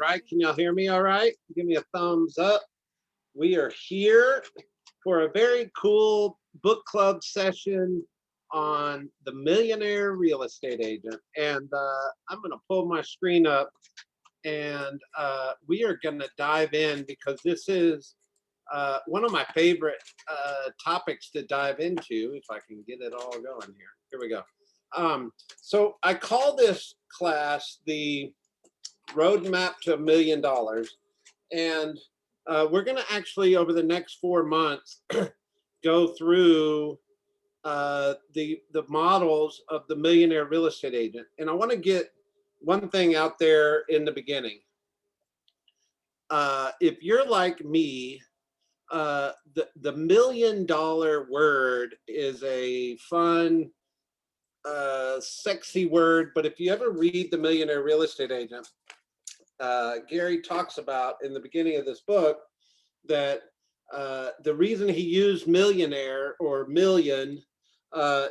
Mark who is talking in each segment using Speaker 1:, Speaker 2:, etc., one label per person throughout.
Speaker 1: right. Can y'all hear me all right? Give me a thumbs up. We are here for a very cool book club session on the Millionaire Real Estate Agent. And I'm going to pull my screen up and we are going to dive in because this is one of my favorite topics to dive into, if I can get it all going here. Here we go. So I call this class the Roadmap to $1 Million. And we're going to actually, over the next 4 months, go through the models of the Millionaire Real Estate Agent. And I want to get one thing out there in the beginning. If you're like me, the $1 million word is a fun, sexy word, but if you ever read the Millionaire Real Estate Agent, Gary talks about in the beginning of this book that the reason he used millionaire or million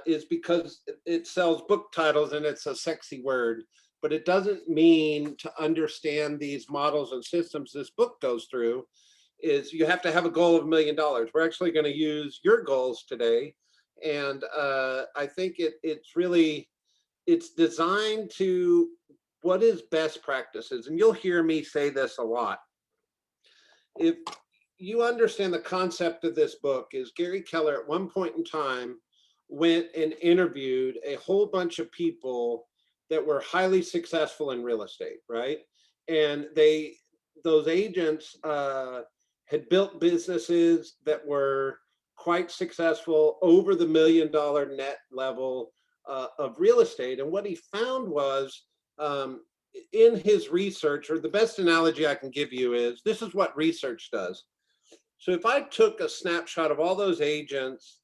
Speaker 1: is because it sells book titles and it's a sexy word, but it doesn't mean to understand these models and systems this book goes through is you have to have a goal of $1 million. We're actually going to use your goals today. And I think it's designed to what is best practices. And you'll hear me say this a lot. If you understand the concept of this book is Gary Keller at one point in time went and interviewed a whole bunch of people that were highly successful in real estate, right? And those agents had built businesses that were quite successful over the $1 million net level of real estate. And what he found was in his research, or the best analogy I can give you is, this is what research does. So if I took a snapshot of all those agents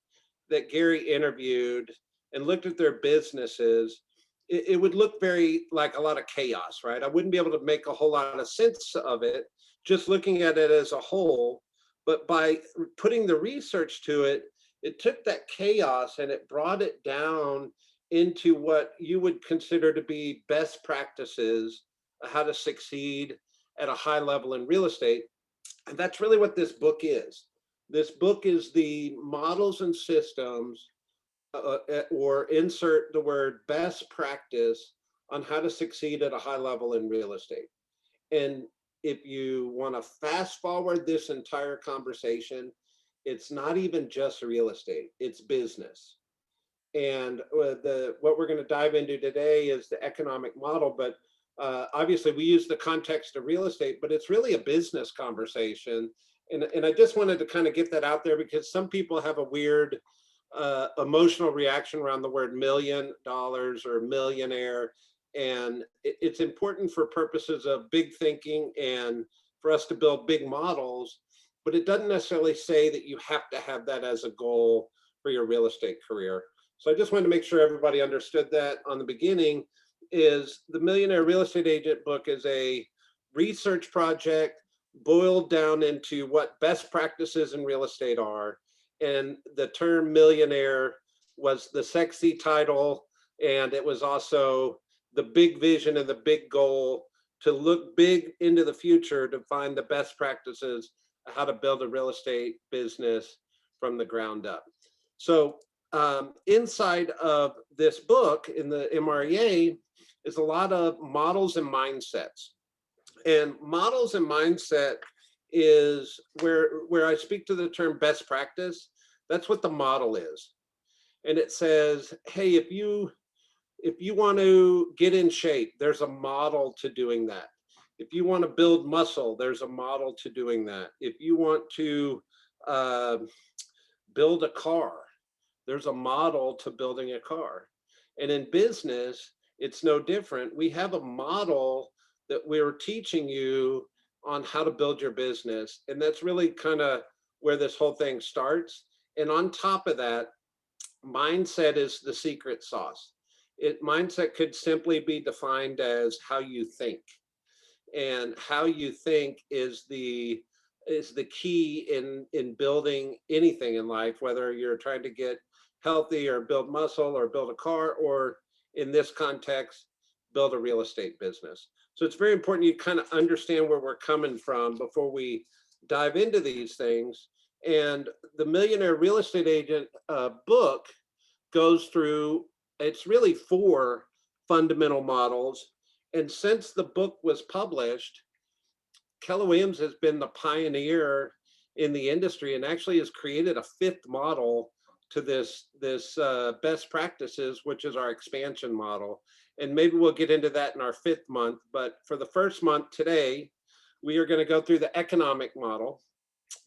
Speaker 1: that Gary interviewed and looked at their businesses, it would look very like a lot of chaos, right? I wouldn't be able to make a whole lot of sense of it just looking at it as a whole. But by putting the research to it, it took that chaos and it brought it down into what you would consider to be best practices, how to succeed at a high level in real estate. And that's really what this book is. This book is the models and systems, or insert the word best practice on how to succeed at a high level in real estate. And if you want to fast forward this entire conversation, it's not even just real estate, it's business. And what we're going to dive into today is the economic model, but obviously we use the context of real estate, but it's really a business conversation. And I just wanted to kind of get that out there because some people have a weird emotional reaction around the word $1 million or millionaire. And it's important for purposes of big thinking and for us to build big models, but it doesn't necessarily say that you have to have that as a goal for your real estate career. So I just wanted to make sure everybody understood that on the beginning. Is the Millionaire Real Estate Agent book is a research project boiled down into what best practices in real estate are. And the term millionaire was the sexy title, and it was also the big vision and the big goal to look big into the future to find the best practices how to build a real estate business from the ground up. So inside of this book in the MREA is a lot of models and mindsets. And models and mindset is where I speak to the term best practice. That's what the model is. And it says, hey, if you want to get in shape, there's a model to doing that. If you want to build muscle, there's a model to doing that. If you want to build a car, there's a model to building a car. And in business, it's no different. We have a model that we're teaching you on how to build your business. And that's really kind of where this whole thing starts. And on top of that, mindset is the secret sauce. Mindset could simply be defined as how you think. And how you think is the key in building anything in life, whether you're trying to get healthy or build muscle or build a car, or in this context, build a real estate business. So it's very important you kind of understand where we're coming from before we dive into these things. And the Millionaire Real Estate Agent book goes through, it's really 4 fundamental models. And since the book was published, Keller Williams has been the pioneer in the industry and actually has created a 5th model to this best practices, which is our expansion model. And maybe we'll get into that in our 5th month. But for the first month today, we are going to go through the economic model.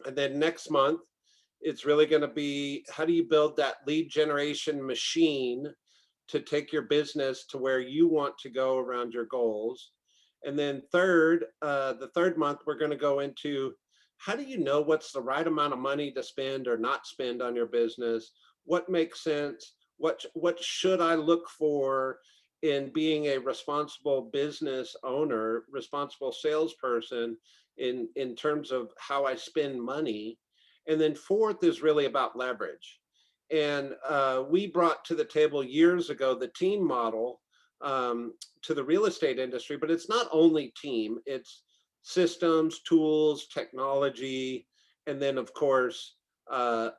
Speaker 1: And then next month, it's really going to be, how do you build that lead generation machine to take your business to where you want to go around your goals. And then the third month, we're going to go into, how do you know what's the right amount of money to spend or not spend on your business? What makes sense? What should I look for in being a responsible business owner, responsible salesperson in terms of how I spend money? And then 4th is really about leverage. And we brought to the table years ago the team model to the real estate industry, but it's not only team, it's systems, tools, technology, and then of course,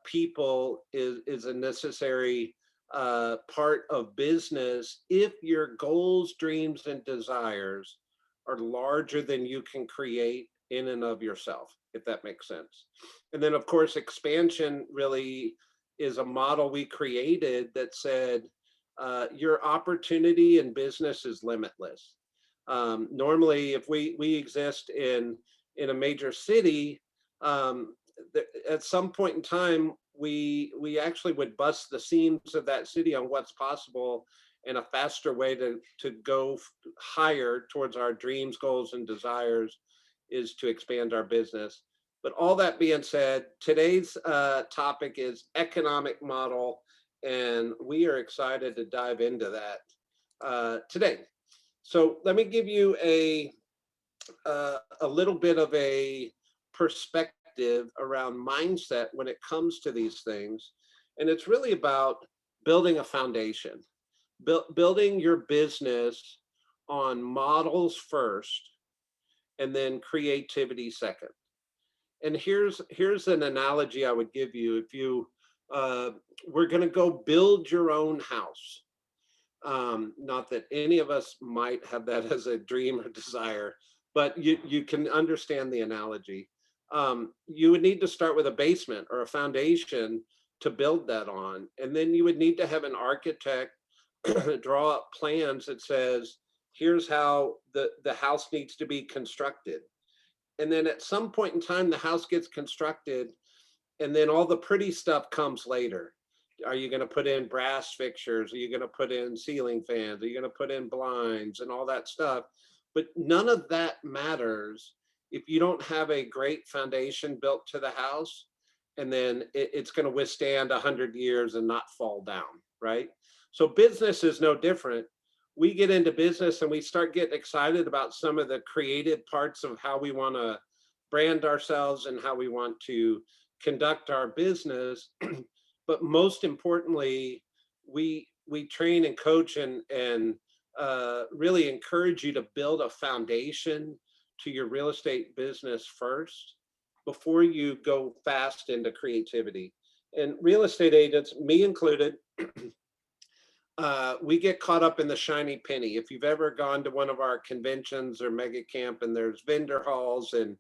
Speaker 1: people is a necessary part of business if your goals, dreams, and desires are larger than you can create in and of yourself, if that makes sense. And then of course, expansion really is a model we created that said, your opportunity in business is limitless. Normally, if we exist in a major city, at some point in time, we actually would bust the seams of that city on what's possible, and a faster way to go higher towards our dreams, goals, and desires is to expand our business. But all that being said, today's topic is economic model, and we are excited to dive into that today. So let me give you a little bit of a perspective around mindset when it comes to these things. And it's really about building a foundation, building your business on models first, and then creativity second. And here's an analogy I would give you. If you we're going to go build your own house. Not that any of us might have that as a dream or desire, but you can understand the analogy. You would need to start with a basement or a foundation to build that on. And then you would need to have an architect draw up plans that says, here's how the house needs to be constructed. And then at some point in time, the house gets constructed, and then all the pretty stuff comes later. Are you going to put in brass fixtures? Are you going to put in ceiling fans? Are you going to put in blinds and all that stuff? But none of that matters if you don't have a great foundation built to the house, and then it's going to withstand 100 years and not fall down, right? So business is no different. We get into business and we start getting excited about some of the creative parts of how we want to brand ourselves and how we want to conduct our business. But most importantly, we train and coach and really encourage you to build a foundation to your real estate business first before you go fast into creativity. And real estate agents, me included, we get caught up in the shiny penny. If you've ever gone to one of our conventions or mega camp, and there's vendor halls and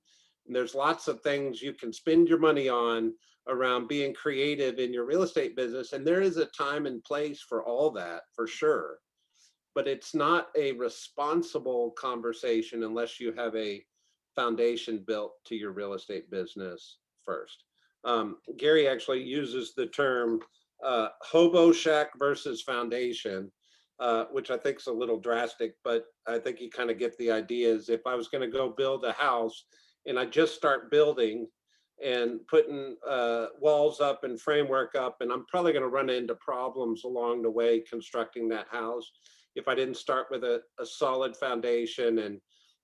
Speaker 1: there's lots of things you can spend your money on around being creative in your real estate business. And there is a time and place for all that, for sure. But it's not a responsible conversation unless you have a foundation built to your real estate business first. Gary actually uses the term hobo shack versus foundation, which I think is a little drastic, but I think you kind of get the idea. Is if I was going to go build a house and I just start building and putting walls up and framework up, and I'm probably going to run into problems along the way constructing that house if I didn't start with a solid foundation and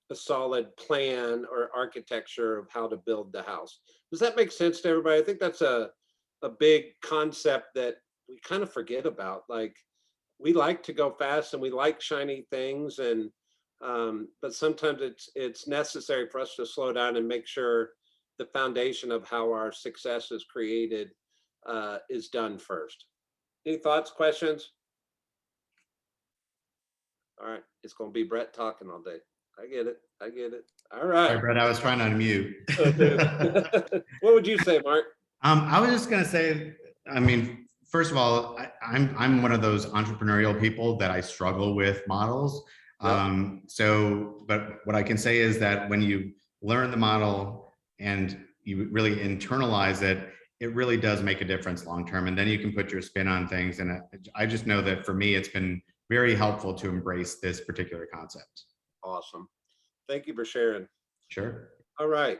Speaker 1: a solid plan or architecture of how to build the house. Does that make sense to everybody? I think that's a big concept that we kind of forget about. Like, we like to go fast and we like shiny things, and but sometimes it's necessary for us to slow down and make sure the foundation of how our success is created is done first. Any thoughts, questions? All right, it's going to be Brett talking all day. I get it. I get it. All right.
Speaker 2: Sorry, Brett, I was trying to unmute.
Speaker 1: Oh, dude. What would you say, Mark?
Speaker 2: I was just gonna say, I mean, first of all, I'm one of those entrepreneurial people that I struggle with models.
Speaker 1: Yep.
Speaker 2: But what I can say is that when you learn the model and you really internalize it, it really does make a difference long term. And then you can put your spin on things. And I just know that for me, it's been very helpful to embrace this particular concept.
Speaker 1: Awesome. Thank you for sharing.
Speaker 2: Sure.
Speaker 1: All right.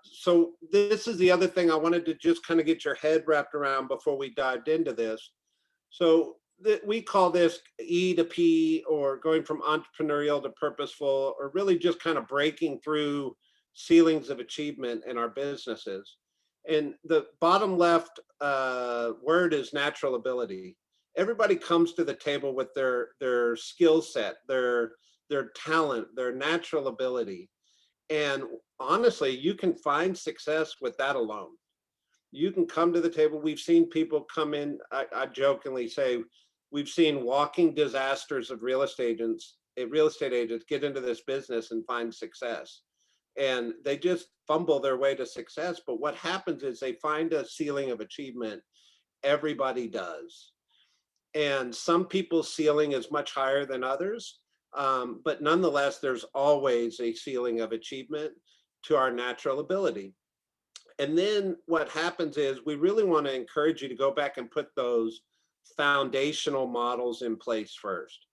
Speaker 1: So this is the other thing I wanted to just kind of get your head wrapped around before we dived into this. So we call this E to P, or going from entrepreneurial to purposeful, or really just kind of breaking through ceilings of achievement in our businesses. And the bottom left word is natural ability. Everybody comes to the table with their skill set, their talent, their natural ability. And honestly, you can find success with that alone. You can come to the table. We've seen people come in, I jokingly say, we've seen walking disasters of real estate agents get into this business and find success. And they just fumble their way to success. But what happens is they find a ceiling of achievement. Everybody does. And some people's ceiling is much higher than others. But nonetheless, there's always a ceiling of achievement to our natural ability. And then what happens is we really want to encourage you to go back and put those foundational models in place first.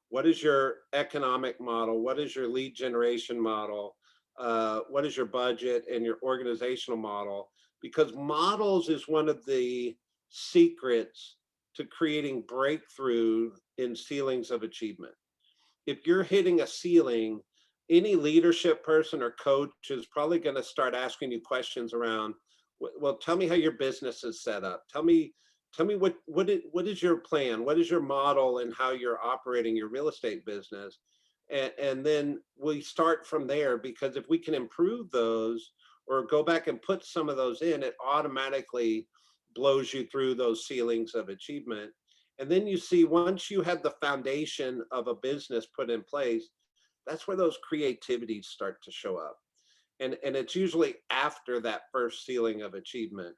Speaker 1: What is your economic model? What is your lead generation model? What is your budget and your organizational model? Because models is one of the secrets to creating breakthrough in ceilings of achievement. If you're hitting a ceiling, any leadership person or coach is probably going to start asking you questions around, well, tell me how your business is set up. Tell me what is your plan? What is your model and how you're operating your real estate business? And then we start from there, because if we can improve those or go back and put some of those in, it automatically blows you through those ceilings of achievement. And then you see, once you have the foundation of a business put in place, that's where those creativities start to show up. And it's usually after that first ceiling of achievement.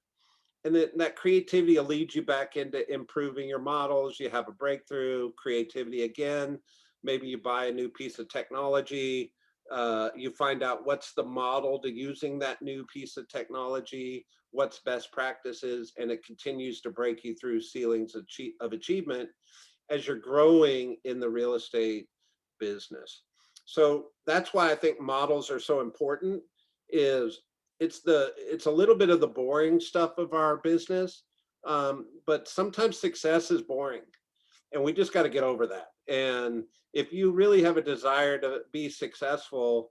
Speaker 1: And then that creativity will lead you back into improving your models. You have a breakthrough, creativity again. Maybe you buy a new piece of technology. You find out what's the model to using that new piece of technology, what's best practices, and it continues to break you through ceilings of achievement as you're growing in the real estate business. So that's why I think models are so important. Is it's a little bit of the boring stuff of our business, but sometimes success is boring, and we just got to get over that. And if you really have a desire to be successful,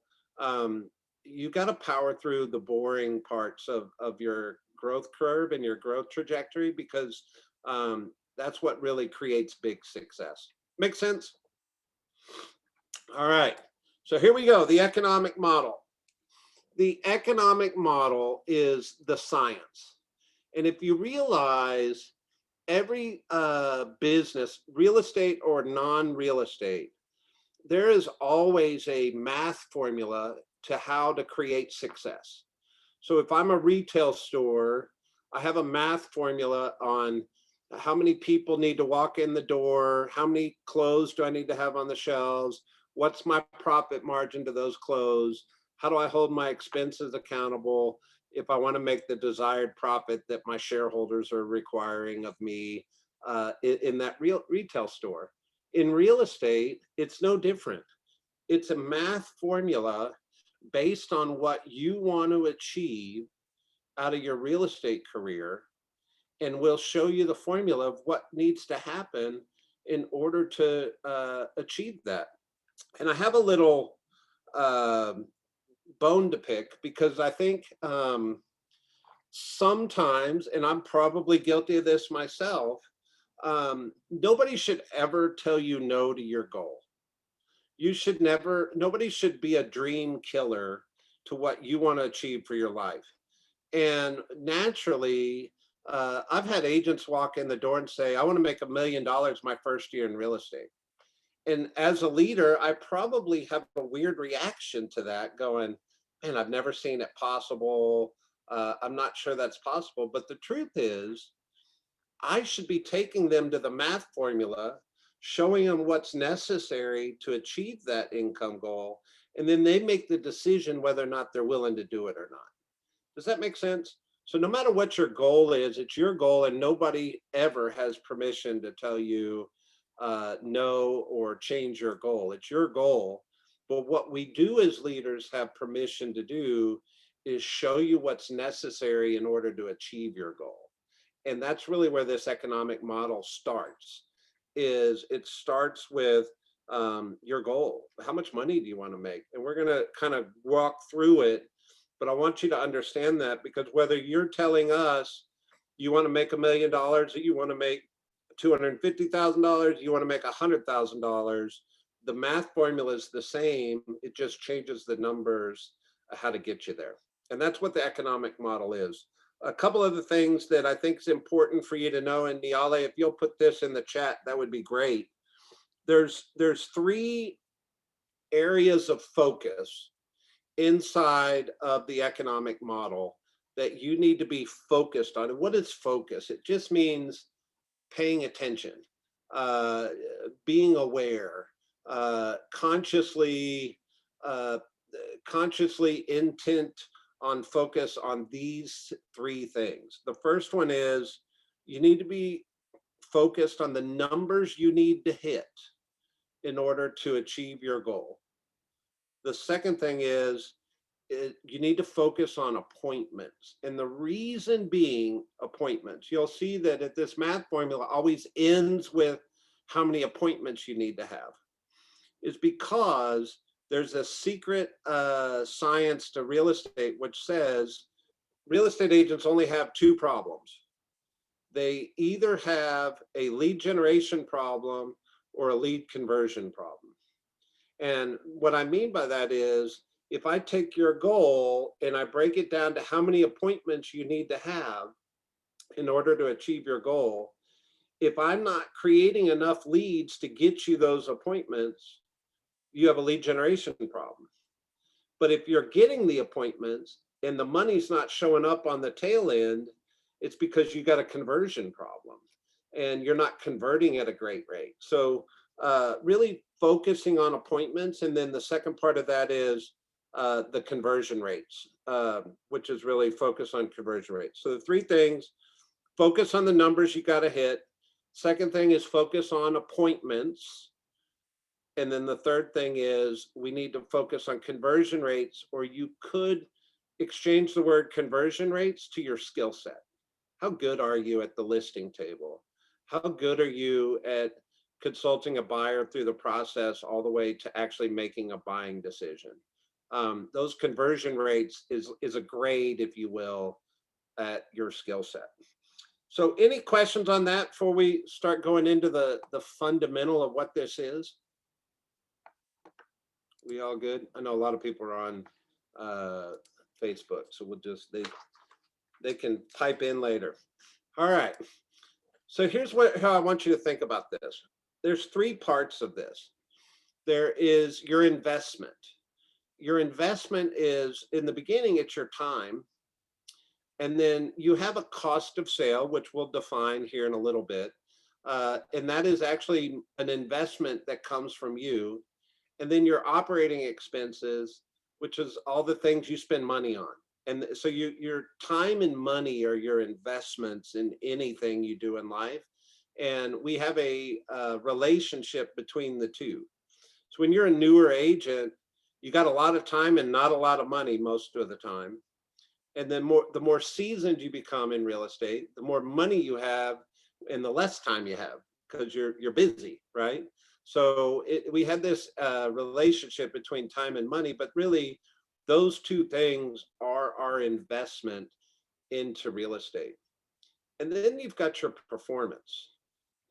Speaker 1: you got to power through the boring parts of your growth curve and your growth trajectory, because that's what really creates big success. Make sense? All right, so here we go. The economic model. The economic model is the science. And if you realize, every business, real estate or non-real estate, there is always a math formula to how to create success. So if I'm a retail store, I have a math formula on how many people need to walk in the door, how many clothes do I need to have on the shelves, what's my profit margin to those clothes, how do I hold my expenses accountable if I want to make the desired profit that my shareholders are requiring of me in that retail store. In real estate, it's no different. It's a math formula based on what you want to achieve out of your real estate career, and we'll show you the formula of what needs to happen in order to achieve that. And I have a little bone to pick, because I think sometimes, and I'm probably guilty of this myself, Nobody should ever tell you no to your goal. Nobody should be a dream killer to what you want to achieve for your life. And naturally, I've had agents walk in the door and say, I want to make $1 million my first year in real estate. And as a leader, I probably have a weird reaction to that, going, man, I've never seen it possible. I'm not sure that's possible. But the truth is, I should be taking them to the math formula, showing them what's necessary to achieve that income goal. And then they make the decision whether or not they're willing to do it or not. Does that make sense? So no matter what your goal is, it's your goal, and nobody ever has permission to tell you no or change your goal. It's your goal. But what we do as leaders have permission to do is show you what's necessary in order to achieve your goal. And that's really where this economic model starts. Is it starts with your goal. How much money do you want to make? And we're going to kind of walk through it. But I want you to understand that, because whether you're telling us you want to make $1 million, or you want to make $250,000, you want to make $100,000, the math formula is the same. It just changes the numbers, how to get you there. And that's what the economic model is. A couple of the things that I think is important for you to know, and Niale, if you'll put this in the chat, that would be great. There's 3 areas of focus inside of the economic model that you need to be focused on. And what is focus? It just means paying attention, being aware, consciously intent on focus on these 3 things. The first one is you need to be focused on the numbers you need to hit in order to achieve your goal. The second thing is you need to focus on appointments. And the reason being appointments, you'll see that at this math formula always ends with how many appointments you need to have, is because there's a secret science to real estate, which says real estate agents only have 2 problems. They either have a lead generation problem or a lead conversion problem. And what I mean by that is, if I take your goal and I break it down to how many appointments you need to have in order to achieve your goal, if I'm not creating enough leads to get you those appointments, you have a lead generation problem. But if you're getting the appointments and the money's not showing up on the tail end, it's because you got a conversion problem and you're not converting at a great rate. So really focusing on appointments. And then the second part of that is the conversion rates, which is really focus on conversion rates. So the 3 things: focus on the numbers you got to hit. Second thing is focus on appointments. And then the third thing is we need to focus on conversion rates, or you could exchange the word conversion rates to your skill set. How good are you at the listing table? How good are you at consulting a buyer through the process all the way to actually making a buying decision? Those conversion rates is a grade, if you will, at your skill set. So any questions on that before we start going into the fundamental of what this is? We all good? I know a lot of people are on Facebook, so we'll just, they can pipe in later. All right. So here's how I want you to think about this. There's 3 parts of this. There is your investment. Your investment is, in the beginning, it's your time. And then you have a cost of sale, which we'll define here in a little bit. And that is actually an investment that comes from you. And then your operating expenses, which is all the things you spend money on. And so your time and money are your investments in anything you do in life. And we have a relationship between the 2. So when you're a newer agent, you got a lot of time and not a lot of money most of the time. And then the more seasoned you become in real estate, the more money you have and the less time you have, because you're busy, right? So we had this relationship between time and money, but really those 2 things are our investment into real estate. And then you've got your performance.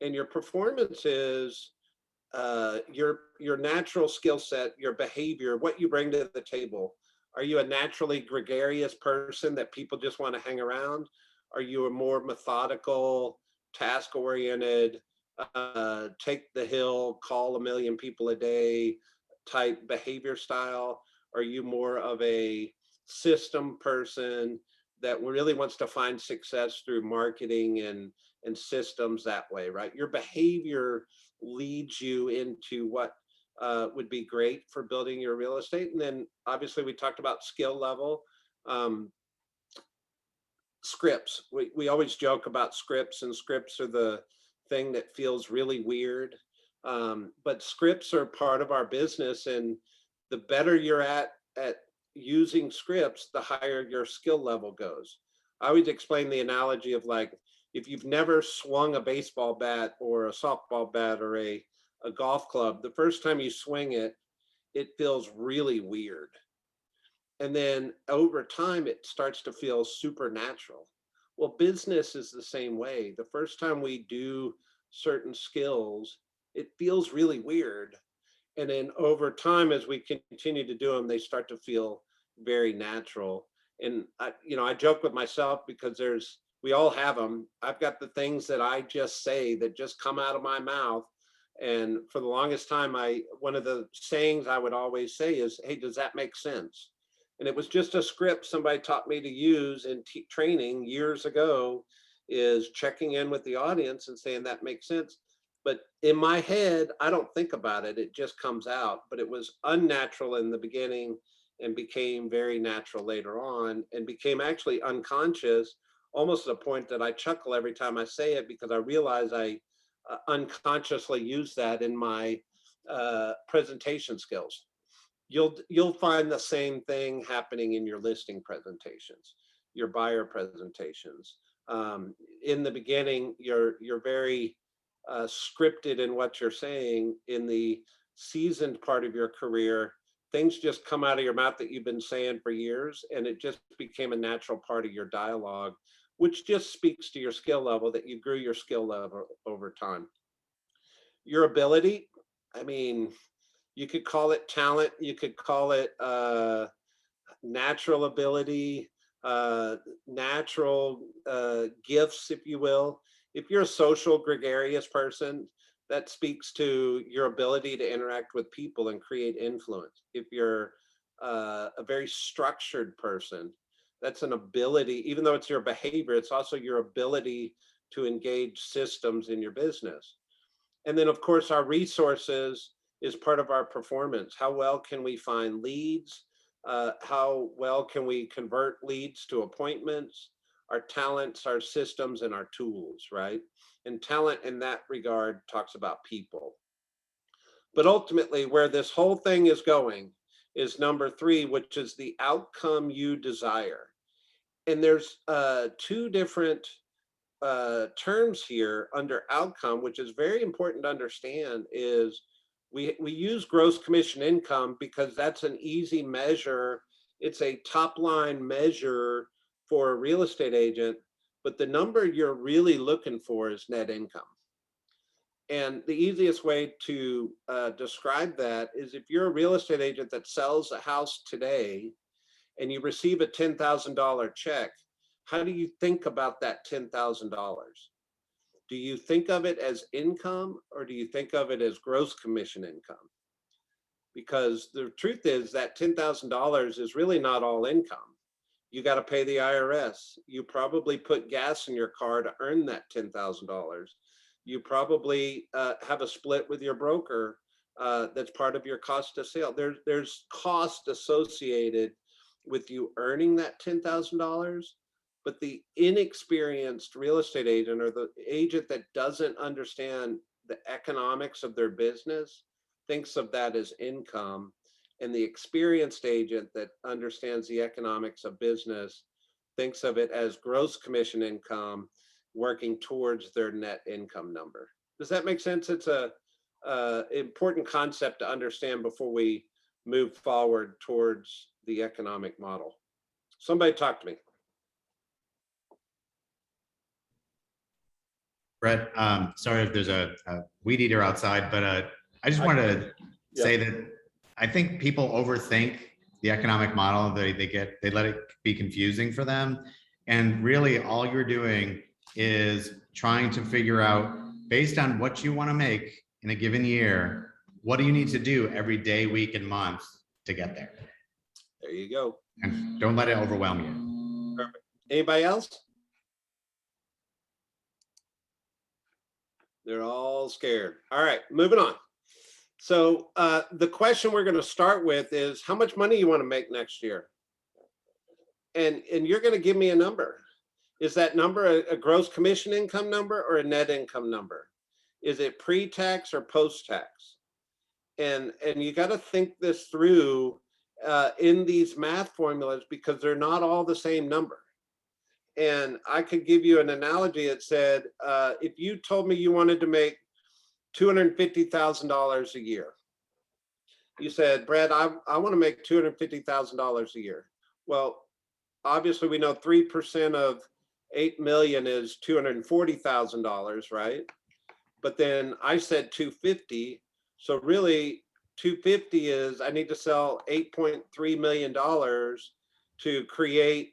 Speaker 1: And your performance is your natural skill set, your behavior, what you bring to the table. Are you a naturally gregarious person that people just want to hang around? Are you a more methodical, task oriented, take the hill, call a million people a day type behavior style? Are you more of a system person that really wants to find success through marketing and systems that way, right? Your behavior leads you into what would be great for building your real estate. And then obviously we talked about skill level. Um, Scripts. We always joke about scripts, and scripts are the thing that feels really weird. But scripts are part of our business, and the better you're at using scripts, the higher your skill level goes. I always explain the analogy of like, if you've never swung a baseball bat or a softball bat or a golf club, the first time you swing it, it feels really weird. And then over time, it starts to feel supernatural. Well, business is the same way. The first time we do certain skills, it feels really weird. And then over time, as we continue to do them, they start to feel very natural. And I joke with myself because we all have them. I've got the things that I just say that just come out of my mouth. And for the longest time, one of the sayings I would always say is, "Hey, does that make sense?" And it was just a script somebody taught me to use in training years ago, is checking in with the audience and saying that makes sense. But in my head, I don't think about it. It just comes out. But it was unnatural in the beginning and became very natural later on and became actually unconscious, almost to the point that I chuckle every time I say it because I realize I unconsciously use that in my presentation skills. You'll find the same thing happening in your listing presentations, your buyer presentations. In the beginning, you're very scripted in what you're saying. In the seasoned part of your career, things just come out of your mouth that you've been saying for years, and it just became a natural part of your dialogue, which just speaks to your skill level, that you grew your skill level over time. Your ability, I mean, you could call it talent, you could call it natural ability, natural gifts, if you will. If you're a social gregarious person, that speaks to your ability to interact with people and create influence. If you're a very structured person, that's an ability, even though it's your behavior, it's also your ability to engage systems in your business. And then, of course, our resources is part of our performance. How well can we find leads? How well can we convert leads to appointments? Our talents, our systems, and our tools, right? And talent in that regard talks about people. But ultimately, where this whole thing is going is number 3, which is the outcome you desire. And there's two different terms here under outcome, which is very important to understand. Is we use gross commission income because that's an easy measure. It's a top line measure for a real estate agent, but the number you're really looking for is net income. And the easiest way to describe that is, if you're a real estate agent that sells a house today and you receive a $10,000 check, how do you think about that $10,000? Do you think of it as income, or do you think of it as gross commission income? Because the truth is that $10,000 is really not all income. You got to pay the IRS. You probably put gas in your car to earn that $10,000. You probably have a split with your broker that's part of your cost of sale. There's cost associated with you earning that $10,000. But the inexperienced real estate agent, or the agent that doesn't understand the economics of their business, thinks of that as income. And the experienced agent that understands the economics of business thinks of it as gross commission income, working towards their net income number. Does that make sense? It's a important concept to understand before we move forward towards the economic model. Somebody talk to me.
Speaker 2: Brett, sorry if there's a weed eater outside, but I just wanted to say that I think people overthink the economic model. They let it be confusing for them. And really all you're doing is trying to figure out, based on what you want to make in a given year, what do you need to do every day, week, and month to get there?
Speaker 1: There you go.
Speaker 2: And don't let it overwhelm you.
Speaker 1: Perfect. Anybody else? They're all scared. All right, moving on. So the question we're going to start with is how much money you want to make next year? And you're going to give me a number. Is that number a gross commission income number or a net income number? Is it pre-tax or post-tax? And you got to think this through in these math formulas, because they're not all the same number. And I could give you an analogy that said, if you told me you wanted to make $250,000 a year, you said, Brad, I want to make $250,000 a year. Well, obviously we know 3% of 8 million is $240,000, right? But then I said 250. So really 250 is I need to sell $8.3 million to create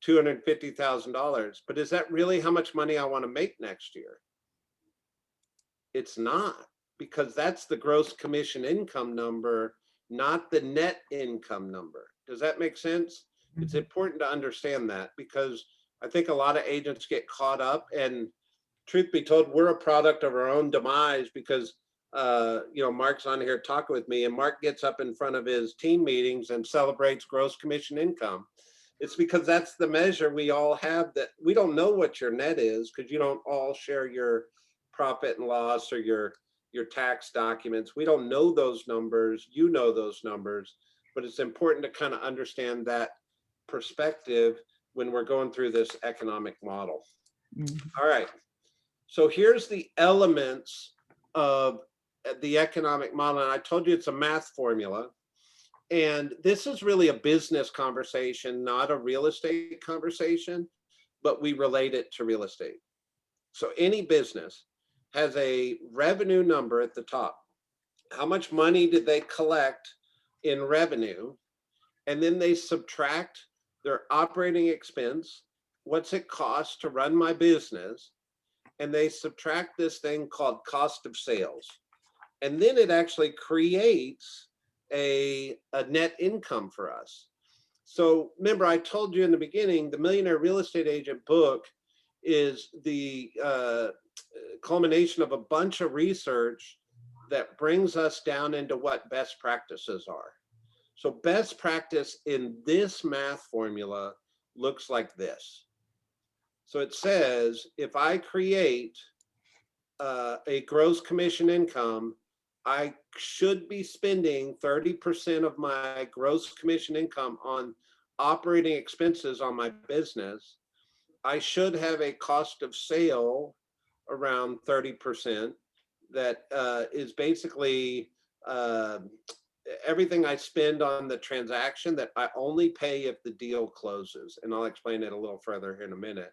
Speaker 1: $250,000. But is that really how much money I want to make next year? It's not, because that's the gross commission income number, not the net income number. Does that make sense? It's important to understand that, because I think a lot of agents get caught up, and truth be told, we're a product of our own demise, because Mark's on here talking with me, and Mark gets up in front of his team meetings and celebrates gross commission income. It's because that's the measure we all have. That we don't know what your net is, because you don't all share your profit and loss or your tax documents. We don't know those numbers. You know those numbers, but it's important to kind of understand that perspective when we're going through this economic model. All right. So here's the elements of the economic model. And I told you it's a math formula. And this is really a business conversation, not a real estate conversation, but we relate it to real estate. So any business has a revenue number at the top. How much money did they collect in revenue? And then they subtract their operating expense. What's it cost to run my business? And they subtract this thing called cost of sales. And then it actually creates a net income for us. So remember, I told you in the beginning, the Millionaire Real Estate Agent book is the culmination of a bunch of research that brings us down into what best practices are. So best practice in this math formula looks like this. So it says, if I create a gross commission income, I should be spending 30% of my gross commission income on operating expenses on my business. I should have a cost of sale around 30% that is basically everything I spend on the transaction that I only pay if the deal closes. And I'll explain it a little further here in a minute.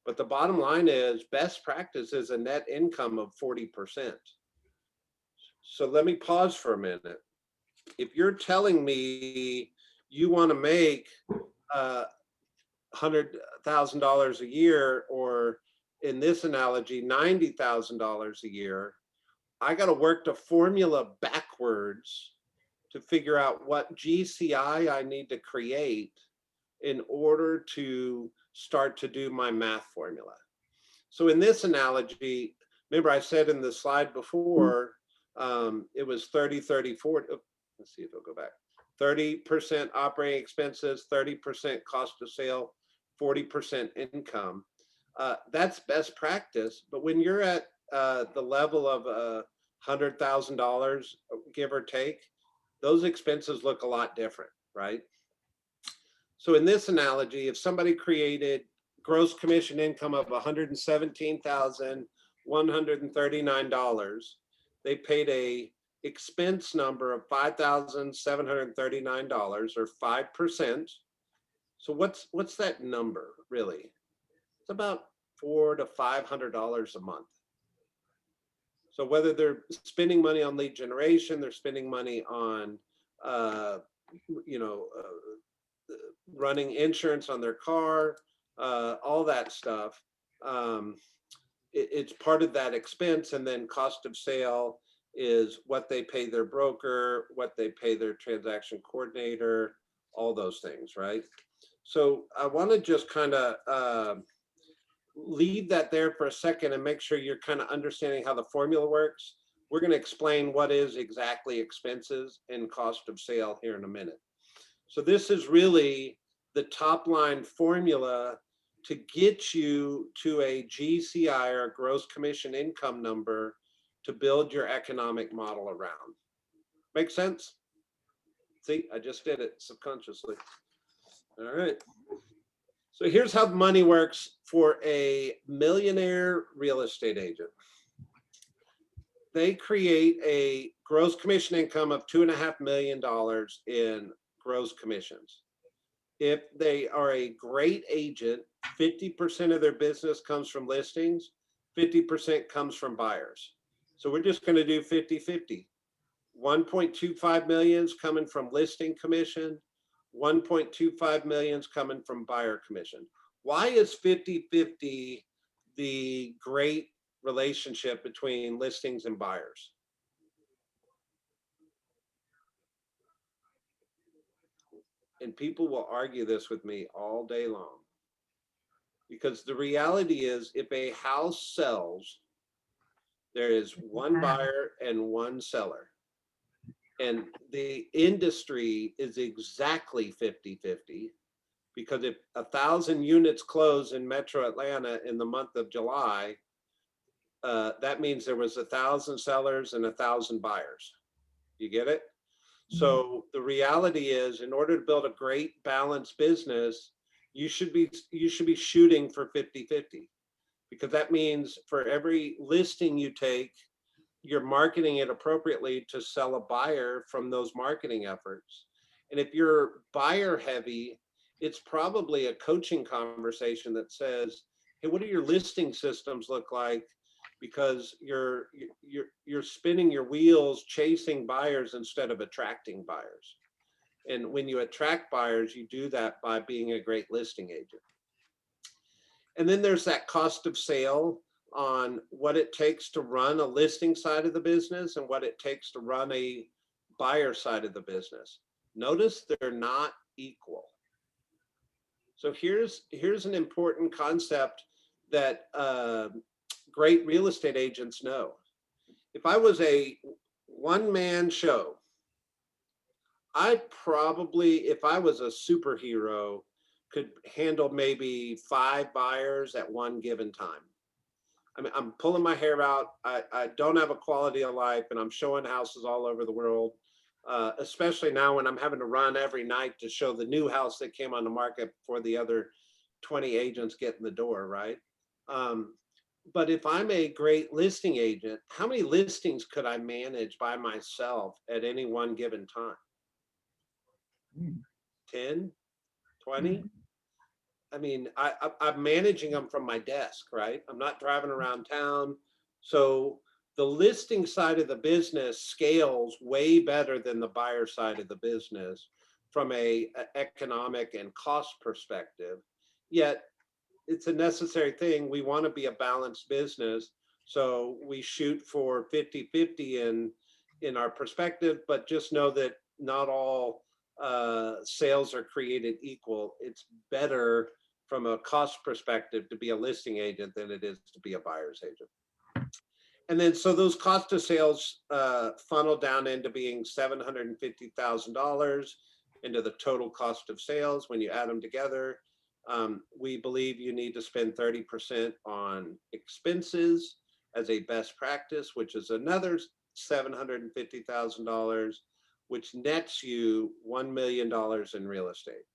Speaker 1: But the bottom line is best practice is a net income of 40%. So let me pause for a minute. If you're telling me you want to make $100,000 a year, or in this analogy, $90,000 a year, I got to work the formula backwards to figure out what GCI I need to create in order to start to do my math formula. So in this analogy, remember I said in the slide before, it was 30, 30, 40. Oh, let's see if it'll go back. 30% operating expenses, 30% cost of sale, 40% income. That's best practice. But when you're at the level of $100,000, give or take, those expenses look a lot different, right? So in this analogy, if somebody created gross commission income of $117,139, they paid a expense number of $5,739, or 5%. So what's that number really? It's about $400 to $500 a month. So whether they're spending money on lead generation, they're spending money on, uh, you know, running insurance on their car, all that stuff. It's part of that expense. And then cost of sale is what they pay their broker, what they pay their transaction coordinator, all those things, right? So I want to just kind of leave that there for a second and make sure you're kind of understanding how the formula works. We're going to explain what is exactly expenses and cost of sale here in a minute. So this is really the top line formula to get you to a GCI, or gross commission income number, to build your economic model around. Make sense? See, I just did it subconsciously. All right. So here's how money works for a millionaire real estate agent. They create a gross commission income of $2.5 million in gross commissions. If they are a great agent, 50% of their business comes from listings, 50% comes from buyers. So we're just going to do 50-50. 1.25 million is coming from listing commission, 1.25 million is coming from buyer commission. Why is 50-50 the great relationship between listings and buyers? And people will argue this with me all day long. Because the reality is, if a house sells, there is one buyer and one seller. And the industry is exactly 50-50, because if 1,000 units close in Metro Atlanta in the month of July, that means there was 1,000 sellers and 1,000 buyers. You get it? So the reality is, in order to build a great balanced business, you should be shooting for 50-50, because that means for every listing you take, you're marketing it appropriately to sell a buyer from those marketing efforts. And if you're buyer heavy, it's probably a coaching conversation that says, hey, what do your listing systems look like? Because you're spinning your wheels chasing buyers instead of attracting buyers. And when you attract buyers, you do that by being a great listing agent. And then there's that cost of sale on what it takes to run a listing side of the business and what it takes to run a buyer side of the business. Notice they're not equal. So here's an important concept that great real estate agents know. If I was a one-man show, I probably, if I was a superhero, could handle maybe 5 buyers at one given time. I mean, I'm pulling my hair out. I don't have a quality of life, and I'm showing houses all over the world, especially now when I'm having to run every night to show the new house that came on the market before the other 20 agents get in the door, right? But if I'm a great listing agent, how many listings could I manage by myself at any one given time? 10, 20? I mean, I'm managing them from my desk, right? I'm not driving around town. So the listing side of the business scales way better than the buyer side of the business from a economic and cost perspective. Yet it's a necessary thing. We want to be a balanced business. So we shoot for 50-50 in our perspective, but just know that not all sales are created equal. It's better from a cost perspective to be a listing agent than it is to be a buyer's agent. And then so those cost of sales funnel down into being $750,000 into the total cost of sales. When you add them together, we believe you need to spend 30% on expenses as a best practice, which is another $750,000, which nets you $1 million in real estate.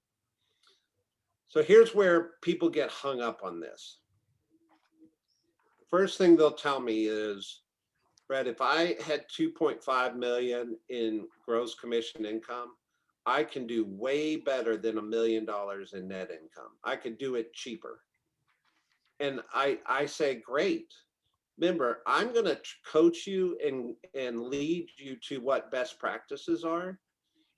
Speaker 1: So here's where people get hung up on this. First thing they'll tell me is, Brett, if I had 2.5 million in gross commission income, I can do way better than $1 million in net income. I could do it cheaper. And I say, great. Remember, I'm going to coach you and lead you to what best practices are.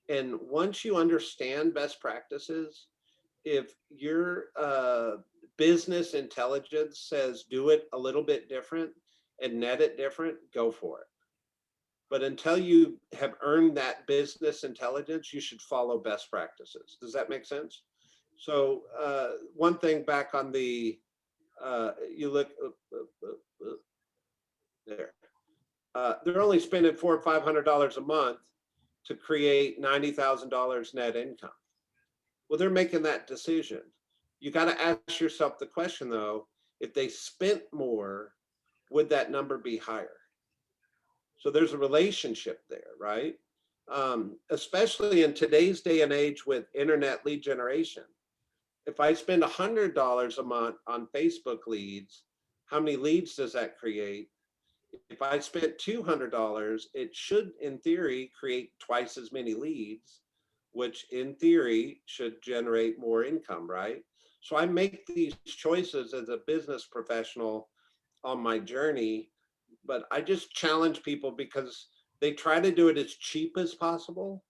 Speaker 1: And once you understand best practices, if your business intelligence says do it a little bit different and net it different, go for it. But until you have earned that business intelligence, you should follow best practices. Does that make sense? So one thing back on the, you look there, they're only spending $400 or $500 a month to create $90,000 net income. Well, they're making that decision. You got to ask yourself the question though, if they spent more, would that number be higher? So there's a relationship there, right? Especially in today's day and age with internet lead generation. If I spend $100 a month on Facebook leads, how many leads does that create? If I spent $200, it should, in theory, create twice as many leads, which in theory should generate more income, right? So I make these choices as a business professional on my journey, but I just challenge people because they try to do it as cheap as possible,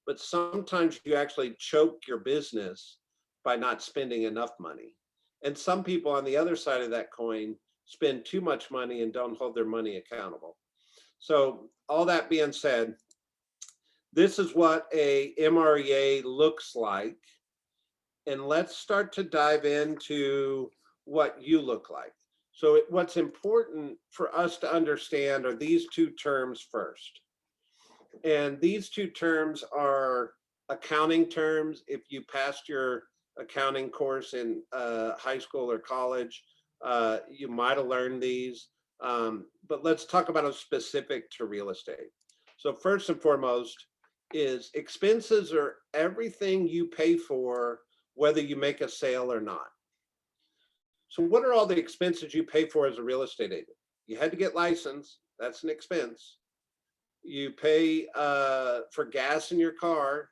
Speaker 1: but sometimes you actually choke your business by not spending enough money. And some people on the other side of that coin spend too much money and don't hold their money accountable. So all that being said, this is what a MREA looks like. And let's start to dive into what you look like. So what's important for us to understand are these two terms first. And these two terms are accounting terms. If you passed your accounting course in high school or college, you might have learned these. But let's talk about them specific to real estate. So first and foremost is expenses are everything you pay for, whether you make a sale or not. So what are all the expenses you pay for as a real estate agent? You had to get licensed. That's an expense. You pay for gas in your car.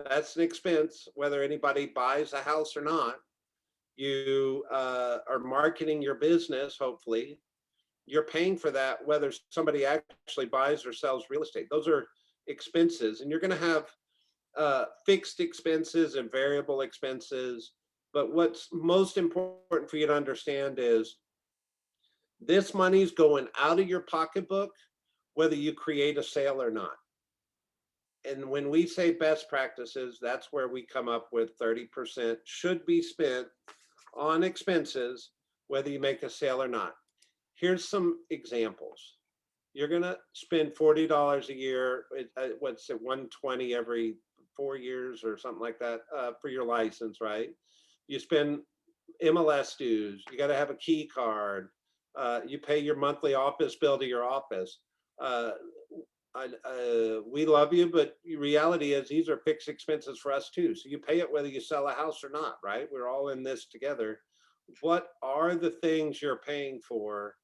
Speaker 1: That's an expense, whether anybody buys a house or not. You are marketing your business, hopefully. You're paying for that, whether somebody actually buys or sells real estate. Those are expenses. And you're going to have fixed expenses and variable expenses. But what's most important for you to understand is this money's going out of your pocketbook, whether you create a sale or not. And when we say best practices, that's where we come up with 30% should be spent on expenses, whether you make a sale or not. Here's some examples. You're gonna spend $40 a year, what's it, 120 every 4 years or something like that for your license, right? You spend MLS dues, you gotta have a key card, you pay your monthly office bill to your office. We love you, but the reality is these are fixed expenses for us too. So you pay it whether you sell a house or not, right? We're all in this together. What are the things you're paying for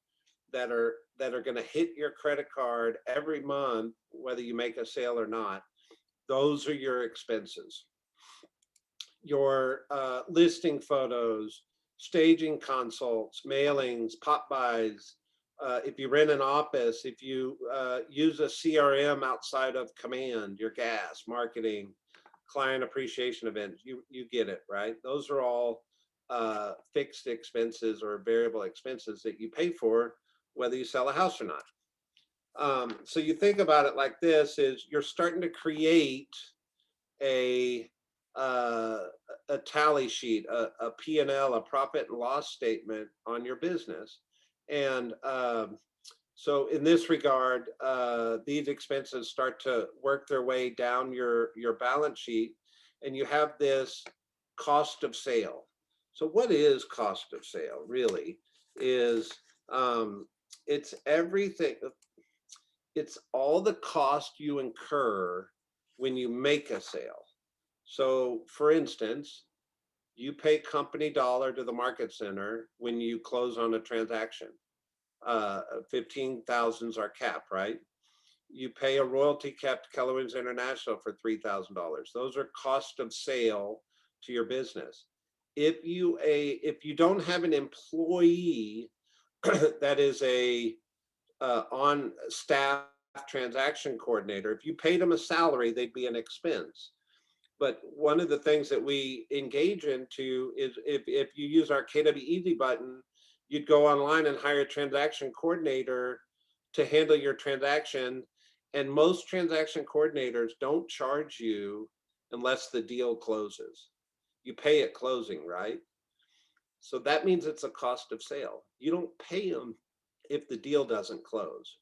Speaker 1: that are going to hit your credit card every month, whether you make a sale or not? Those are your expenses. Your listing photos, staging consults, mailings, pop buys. If you rent an office, if you use a CRM outside of Command, your gas, marketing, client appreciation events, you get it, right? Those are all fixed expenses or variable expenses that you pay for, whether you sell a house or not. So you think about it like this: is you're starting to create a tally sheet, a P&L, a profit and loss statement on your business. And so in this regard, these expenses start to work their way down your balance sheet, and you have this cost of sale. So what is cost of sale really? Is it's everything. It's all the cost you incur when you make a sale. So for instance, you pay company dollar to the market center when you close on a transaction. 15,000 is our cap, right? You pay a royalty cap to Keller Williams International for $3,000. Those are cost of sale to your business. If you don't have an employee that is a on staff transaction coordinator. If you paid them a salary, they'd be an expense. But one of the things that we engage into is if you use our KW Easy button, you'd go online and hire a transaction coordinator to handle your transaction. And most transaction coordinators don't charge you unless the deal closes. You pay at closing, right? So that means it's a cost of sale. You don't pay them if the deal doesn't close.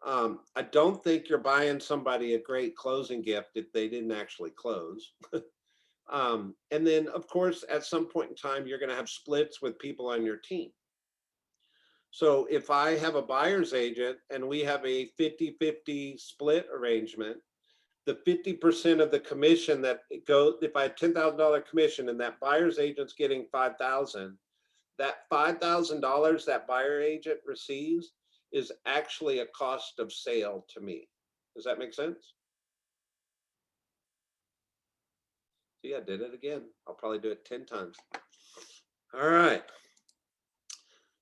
Speaker 1: I don't think you're buying somebody a great closing gift if they didn't actually close. And then, of course, at some point in time, you're going to have splits with people on your team. So if I have a buyer's agent and we have a 50-50 split arrangement, the 50% of the commission that goes, if I had $10,000 commission and that buyer's agent's getting $5,000, that $5,000 that buyer agent receives is actually a cost of sale to me. Does that make sense? See, I did it again. I'll probably do it 10 times. All right.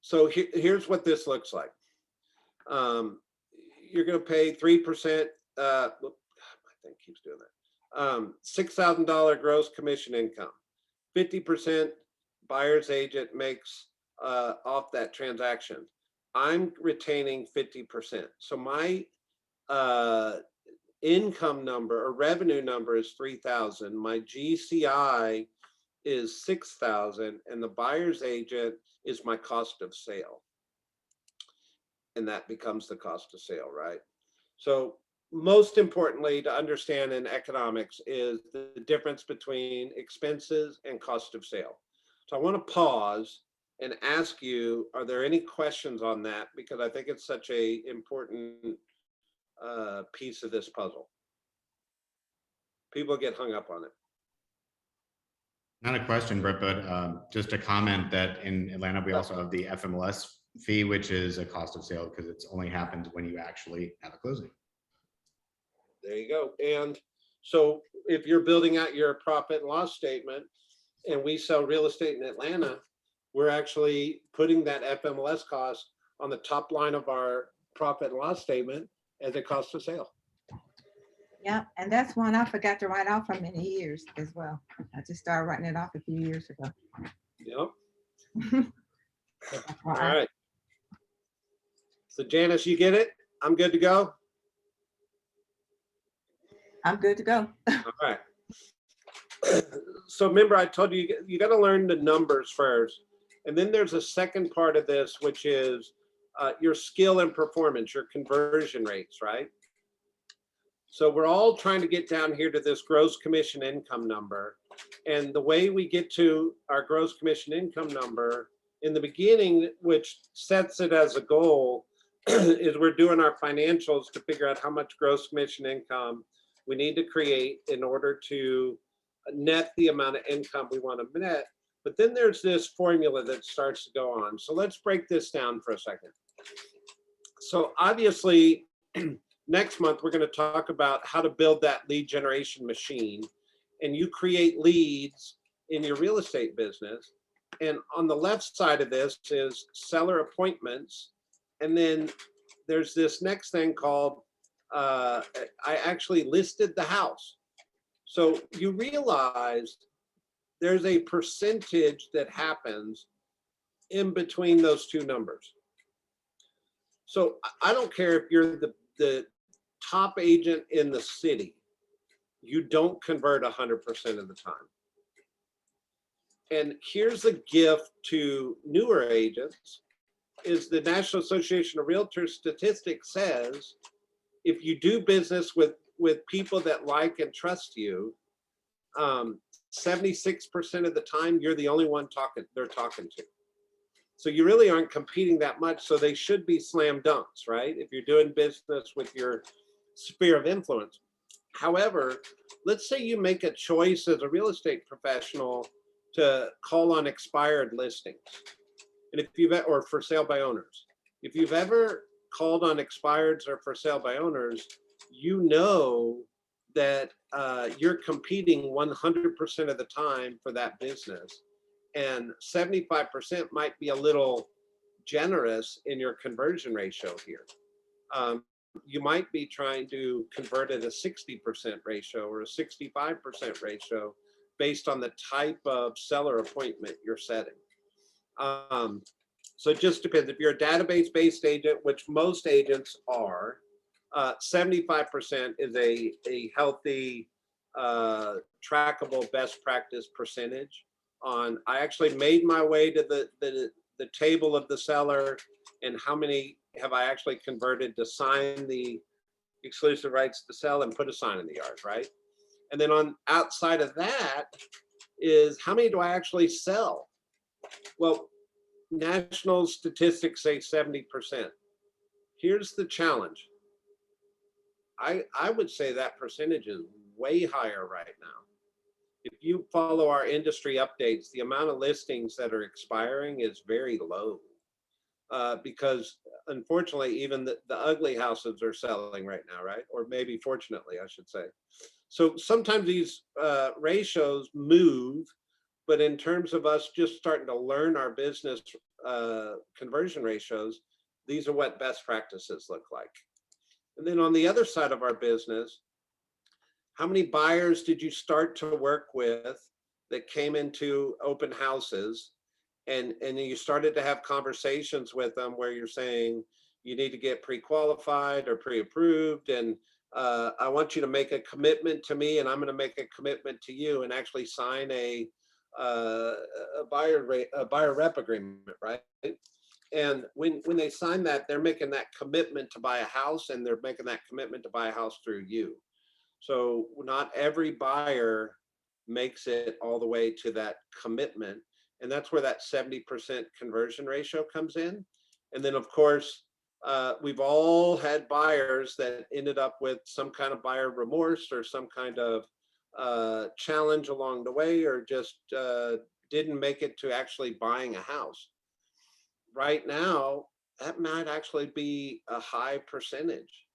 Speaker 1: So here's what this looks like. You're going to pay 3%. My thing keeps doing that. $6,000 gross commission income. 50% buyer's agent makes off that transaction. I'm retaining 50%. So my income number or revenue number is 3,000. My GCI is 6,000, and the buyer's agent is my cost of sale. And that becomes the cost of sale, right? So most importantly to understand in economics is the difference between expenses and cost of sale. So I want to pause and ask you, are there any questions on that? Because I think it's such a important piece of this puzzle. People get hung up on it.
Speaker 2: Not a question, Brett, but just a comment that in Atlanta, we also have the FMLS fee, which is a cost of sale because it's only happens when you actually have a closing.
Speaker 1: There you go. And so if you're building out your profit and loss statement and we sell real estate in Atlanta, we're actually putting that FMLS cost on the top line of our profit and loss statement as a cost of sale.
Speaker 3: Yeah, and that's one I forgot to write off for many years as well. I just started writing it off a few years ago.
Speaker 1: Yep. All right. So Janice, you get it? I'm good to go?
Speaker 3: I'm good to go.
Speaker 1: All right. So remember, I told you, you got to learn the numbers first. And then there's a second part of this, which is your skill and performance, your conversion rates, right? So we're all trying to get down here to this gross commission income number. And the way we get to our gross commission income number in the beginning, which sets it as a goal, is we're doing our financials to figure out how much gross commission income we need to create in order to net the amount of income we want to net. But then there's this formula that starts to go on. So let's break this down for a second. So obviously, next month, we're going to talk about how to build that lead generation machine. And you create leads in your real estate business. And on the left side of this is seller appointments. And then there's this next thing called, I actually listed the house. So you realize there's a percentage that happens in between those two numbers. So I don't care if you're the top agent in the city, you don't convert 100% of the time. And here's a gift to newer agents, is the National Association of Realtors statistics says, if you do business with people that like and trust you, 76% of the time, you're the only one they're talking to. So you really aren't competing that much. So they should be slam dunks, right? If you're doing business with your sphere of influence. However, let's say you make a choice as a real estate professional to call on expired listings, and if you've or for sale by owners. If you've ever called on expireds or for sale by owners, you know that you're competing 100% of the time for that business, and 75% might be a little generous in your conversion ratio here. Um, you might be trying to convert at a 60% ratio or a 65% ratio based on the type of seller appointment you're setting. So it just depends. If you're a database-based agent, which most agents are, 75% is a healthy, trackable best practice percentage. I actually made my way to the table of the seller and how many have I actually converted to sign the exclusive rights to sell and put a sign in the yard, right? And then on outside of that is how many do I actually sell? Well, national statistics say 70%. Here's the challenge. I would say that percentage is way higher right now. If you follow our industry updates, the amount of listings that are expiring is very low. Because unfortunately, even the ugly houses are selling right now, right? Or maybe fortunately, I should say. So sometimes these ratios move, but in terms of us just starting to learn our business conversion ratios, these are what best practices look like. And then on the other side of our business, how many buyers did you start to work with that came into open houses and you started to have conversations with them where you're saying you need to get pre-qualified or pre-approved, and I want you to make a commitment to me and I'm going to make a commitment to you and actually sign a buyer rep agreement, right? And when they sign that, they're making that commitment to buy a house, and they're making that commitment to buy a house through you. So not every buyer makes it all the way to that commitment. And that's where that 70% conversion ratio comes in. And then of course, we've all had buyers that ended up with some kind of buyer remorse or some kind of challenge along the way, or just didn't make it to actually buying a house. Right now, that might actually be a high percentage.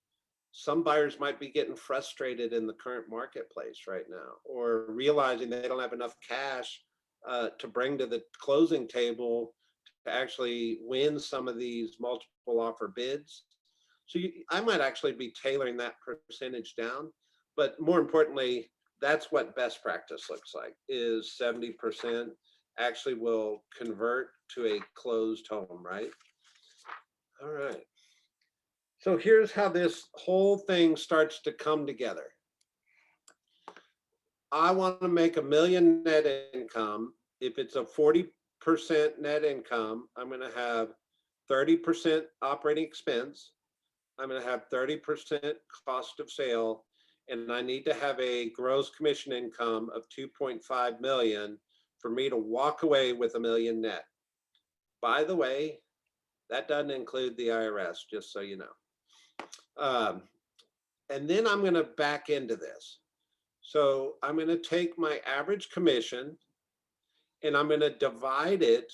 Speaker 1: Some buyers might be getting frustrated in the current marketplace right now, or realizing they don't have enough cash to bring to the closing table to actually win some of these multiple offer bids. So I might actually be tailoring that percentage down, but more importantly, that's what best practice looks like, is 70% actually will convert to a closed home, right? All right. So here's how this whole thing starts to come together. I want to make $1 million net income. If it's a 40% net income, I'm going to have 30% operating expense. I'm going to have 30% cost of sale, and I need to have a gross commission income of 2.5 million for me to walk away with $1 million net. By the way, that doesn't include the IRS, just so you know. And then I'm going to back into this. So I'm going to take my average commission and I'm going to divide it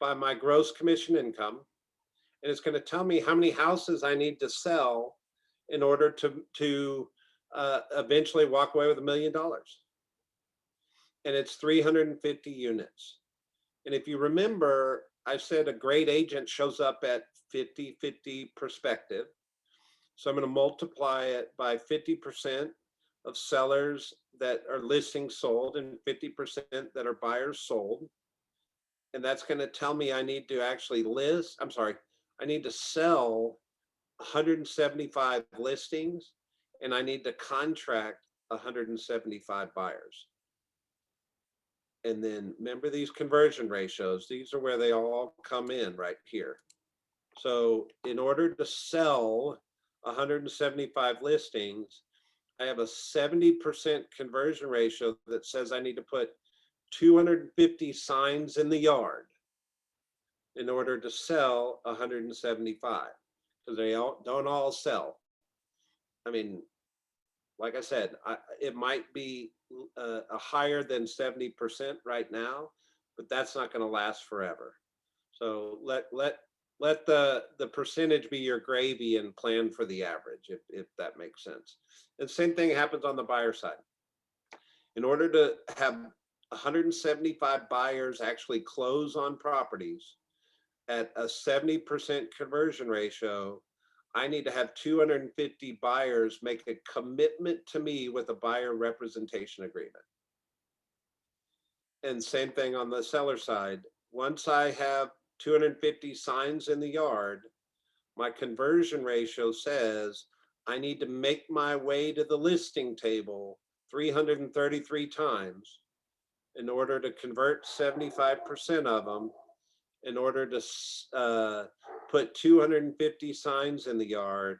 Speaker 1: by my gross commission income. And it's going to tell me how many houses I need to sell in order to eventually walk away with $1 million. And it's 350 units. And if you remember, I said a great agent shows up at 50-50 perspective. So I'm going to multiply it by 50% of sellers that are listings sold and 50% that are buyers sold. And that's going to tell me I need to actually I need to sell 175 listings, and I need to contract 175 buyers. And then remember these conversion ratios, these are where they all come in right here. So in order to sell 175 listings, I have a 70% conversion ratio that says I need to put 250 signs in the yard in order to sell 175, because they don't all sell. I mean, like I said, it might be a higher than 70% right now, but that's not going to last forever. So let the percentage be your gravy and plan for the average, if that makes sense. And same thing happens on the buyer side. In order to have 175 buyers actually close on properties, at a 70% conversion ratio, I need to have 250 buyers make a commitment to me with a buyer representation agreement. And same thing on the seller side. Once I have 250 signs in the yard, my conversion ratio says I need to make my way to the listing table 333 times in order to convert 75% of them, in order to put 250 signs in the yard,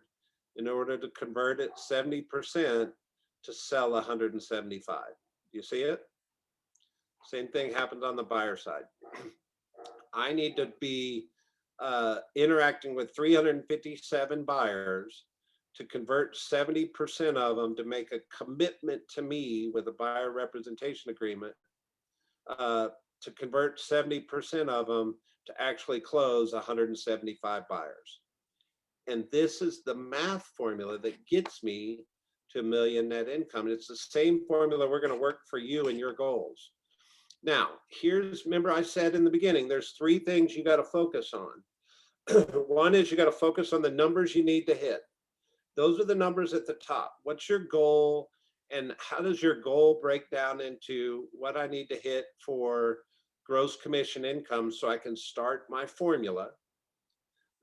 Speaker 1: in order to convert it 70% to sell 175. You see it? Same thing happens on the buyer side. I need to be interacting with 357 buyers to convert 70% of them to make a commitment to me with a buyer representation agreement, to convert 70% of them to actually close 175 buyers. And this is the math formula that gets me to $1 million net income. And it's the same formula we're going to work for you and your goals. Now, remember I said in the beginning, there's 3 things you got to focus on. One is you got to focus on the numbers you need to hit. Those are the numbers at the top. What's your goal? And how does your goal break down into what I need to hit for gross commission income so I can start my formula?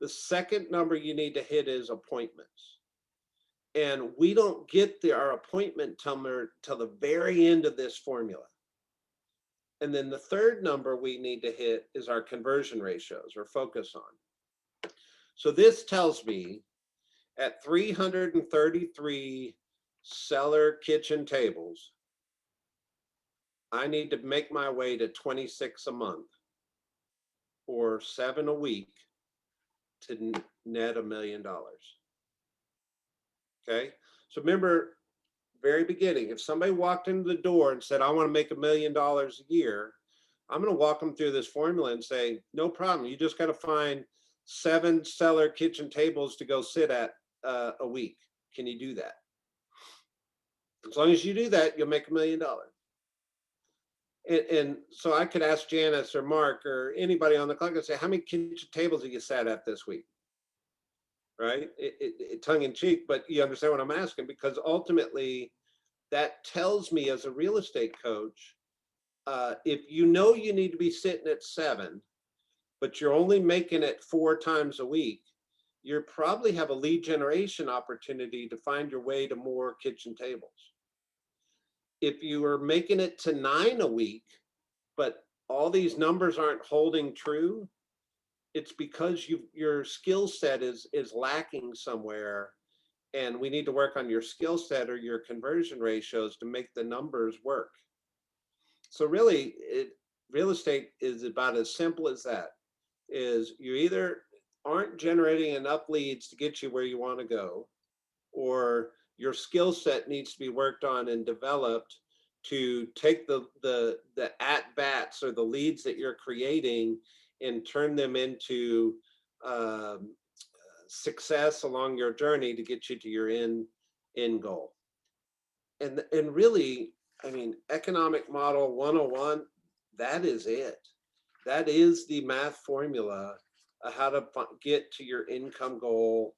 Speaker 1: The second number you need to hit is appointments. And we don't get our appointment till the very end of this formula. And then the third number we need to hit is our conversion ratios or focus on. So this tells me at 333 seller kitchen tables, I need to make my way to 26 a month or 7 a week to net $1 million. Okay. So remember, very beginning, if somebody walked into the door and said, I want to make $1 million a year, I'm going to walk them through this formula and say, no problem. You just got to find 7 seller kitchen tables to go sit at a week. Can you do that? As long as you do that, you'll make $1 million. And so I could ask Janice or Mark or anybody on the clock and say, how many kitchen tables have you sat at this week? Right? Tongue in cheek, but you understand what I'm asking, because ultimately that tells me as a real estate coach, if you know you need to be sitting at 7, but you're only making it 4 times a week, you probably have a lead generation opportunity to find your way to more kitchen tables. If you are making it to 9 a week, but all these numbers aren't holding true, it's because your skill set is lacking somewhere, and we need to work on your skill set or your conversion ratios to make the numbers work. So really, real estate is about as simple as that. Is you either aren't generating enough leads to get you where you want to go, or your skill set needs to be worked on and developed to take the at-bats or the leads that you're creating and turn them into success along your journey to get you to your end goal. And really, I mean, economic model 101, that is it. That is the math formula of how to get to your income goal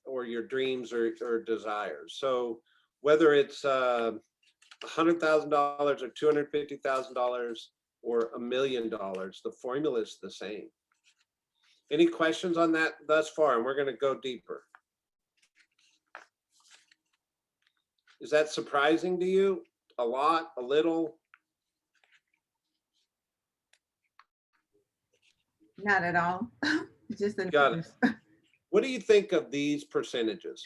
Speaker 1: or your dreams or desires. So whether it's $100,000 or $250,000 or $1 million, the formula is the same. Any questions on that thus far? And we're going to go deeper. Is that surprising to you? A lot, a little?
Speaker 3: Not at all. Just the
Speaker 1: Got it.
Speaker 3: numbers.
Speaker 1: What do you think of these percentages?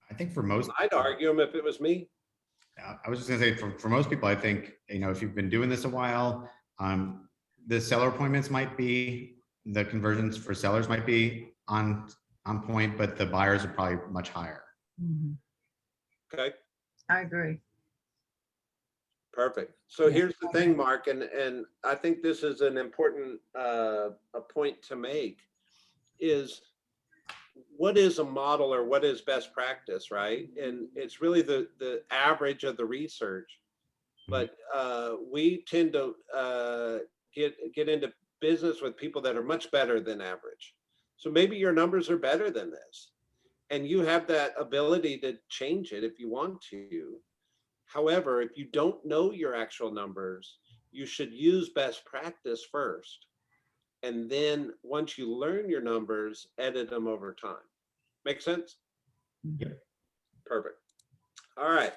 Speaker 2: I think for most,
Speaker 1: I'd argue them if it was me.
Speaker 2: I was just gonna say for most people, I think, you know, if you've been doing this a while, the seller appointments might be, the conversions for sellers might be on point, but the buyers are probably much higher.
Speaker 3: Mhm.
Speaker 1: Okay,
Speaker 3: I agree.
Speaker 1: perfect. So
Speaker 3: Yeah.
Speaker 1: here's the thing, Mark, and I think this is an important a point to make, is what is a model or what is best practice, right? And it's really the average of the research. But we tend to get into business with people that are much better than average. So maybe your numbers are better than this, and you have that ability to change it if you want to. However, if you don't know your actual numbers, you should use best practice first. And then once you learn your numbers, edit them over time. Make sense?
Speaker 2: Yep.
Speaker 1: Perfect. All right.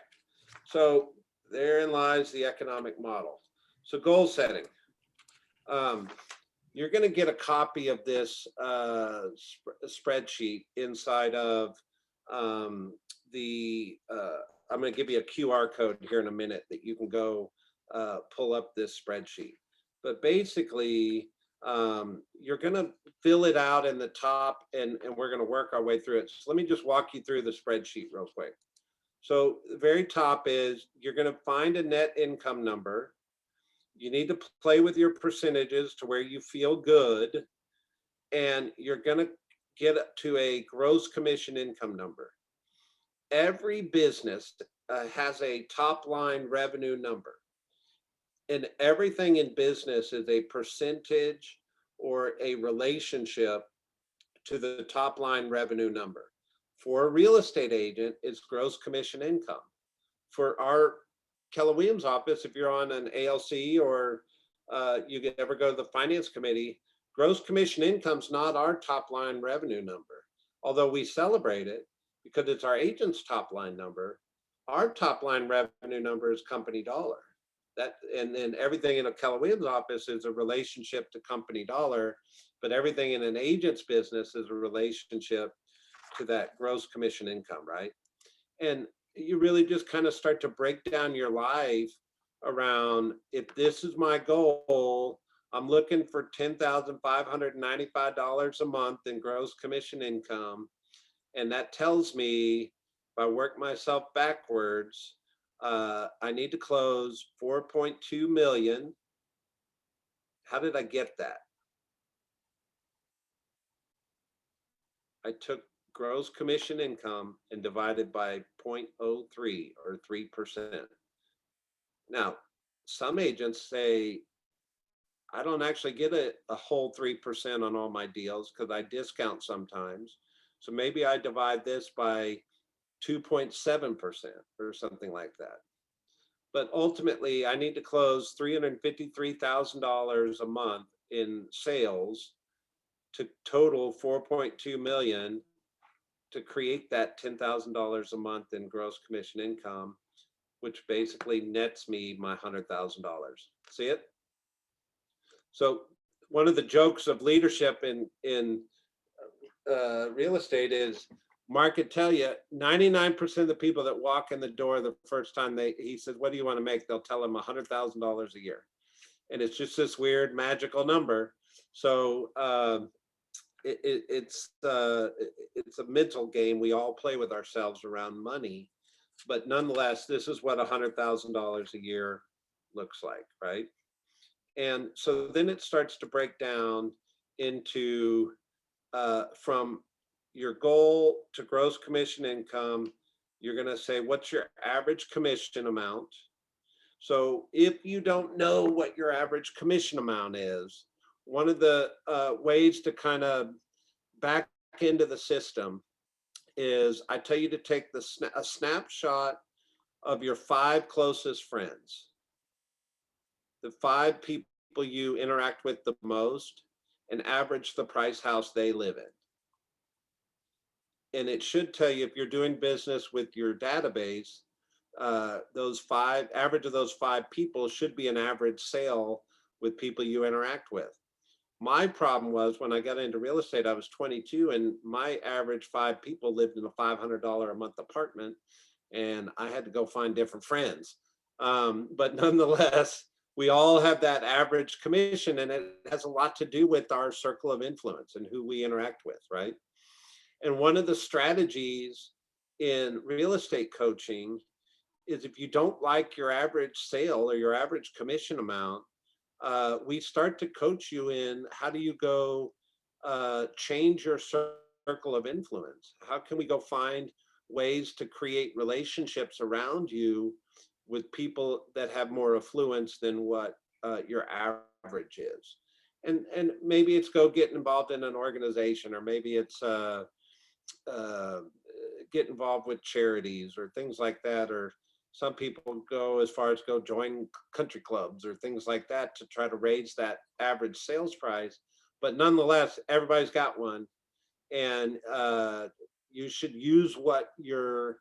Speaker 1: So therein lies the economic model. So goal setting. You're going to get a copy of this spreadsheet inside of I'm going to give you a QR code here in a minute that you can go pull up this spreadsheet. But basically, you're going to fill it out in the top, and we're going to work our way through it. So let me just walk you through the spreadsheet real quick. So the very top is you're going to find a net income number. You need to play with your percentages to where you feel good, and you're going to get to a gross commission income number. Every business has a top line revenue number, and everything in business is a percentage or a relationship to the top line revenue number. For a real estate agent, it's gross commission income. For our Keller Williams office, if you're on an ALC or you could ever go to the finance committee, gross commission income's not our top line revenue number. Although we celebrate it because it's our agent's top line number, our top line revenue number is company dollar. And then everything in a Keller Williams office is a relationship to company dollar, but everything in an agent's business is a relationship to that gross commission income, right? And you really just kind of start to break down your life around, if this is my goal, I'm looking for $10,595 a month in gross commission income. And that tells me if I work myself backwards, I need to close 4.2 million. How did I get that? I took gross commission income and divided by 0.03 or 3%. Now, some agents say, I don't actually get a whole 3% on all my deals because I discount sometimes. So maybe I divide this by 2.7% or something like that. But ultimately, I need to close $353,000 a month in sales to total 4.2 million to create that $10,000 a month in gross commission income, which basically nets me my $100,000. See it? So one of the jokes of leadership in real estate is Mark could tell you 99% of the people that walk in the door the first time he says, what do you want to make? They'll tell him $100,000 a year. And it's just this weird magical number. So it's a mental game. We all play with ourselves around money, but nonetheless, this is what $100,000 a year looks like, right? And so then it starts to break down into from your goal to gross commission income. You're going to say, what's your average commission amount? So if you don't know what your average commission amount is, one of the ways to kind of back into the system is I tell you to take a snapshot of your 5 closest friends, the 5 people you interact with the most, and average the price house they live in. And it should tell you if you're doing business with your database, average of those 5 people should be an average sale with people you interact with. My problem was when I got into real estate, I was 22 and my average 5 people lived in a $500 a month apartment, and I had to go find different friends. But nonetheless, we all have that average commission, and it has a lot to do with our circle of influence and who we interact with, right? And one of the strategies in real estate coaching is if you don't like your average sale or your average commission amount, we start to coach you in how do you go change your circle of influence? How can we go find ways to create relationships around you with people that have more affluence than what your average is? And maybe it's go get involved in an organization, or maybe it's get involved with charities or things like that, or some people go as far as go join country clubs or things like that to try to raise that average sales price. But nonetheless, everybody's got one, and you should use what your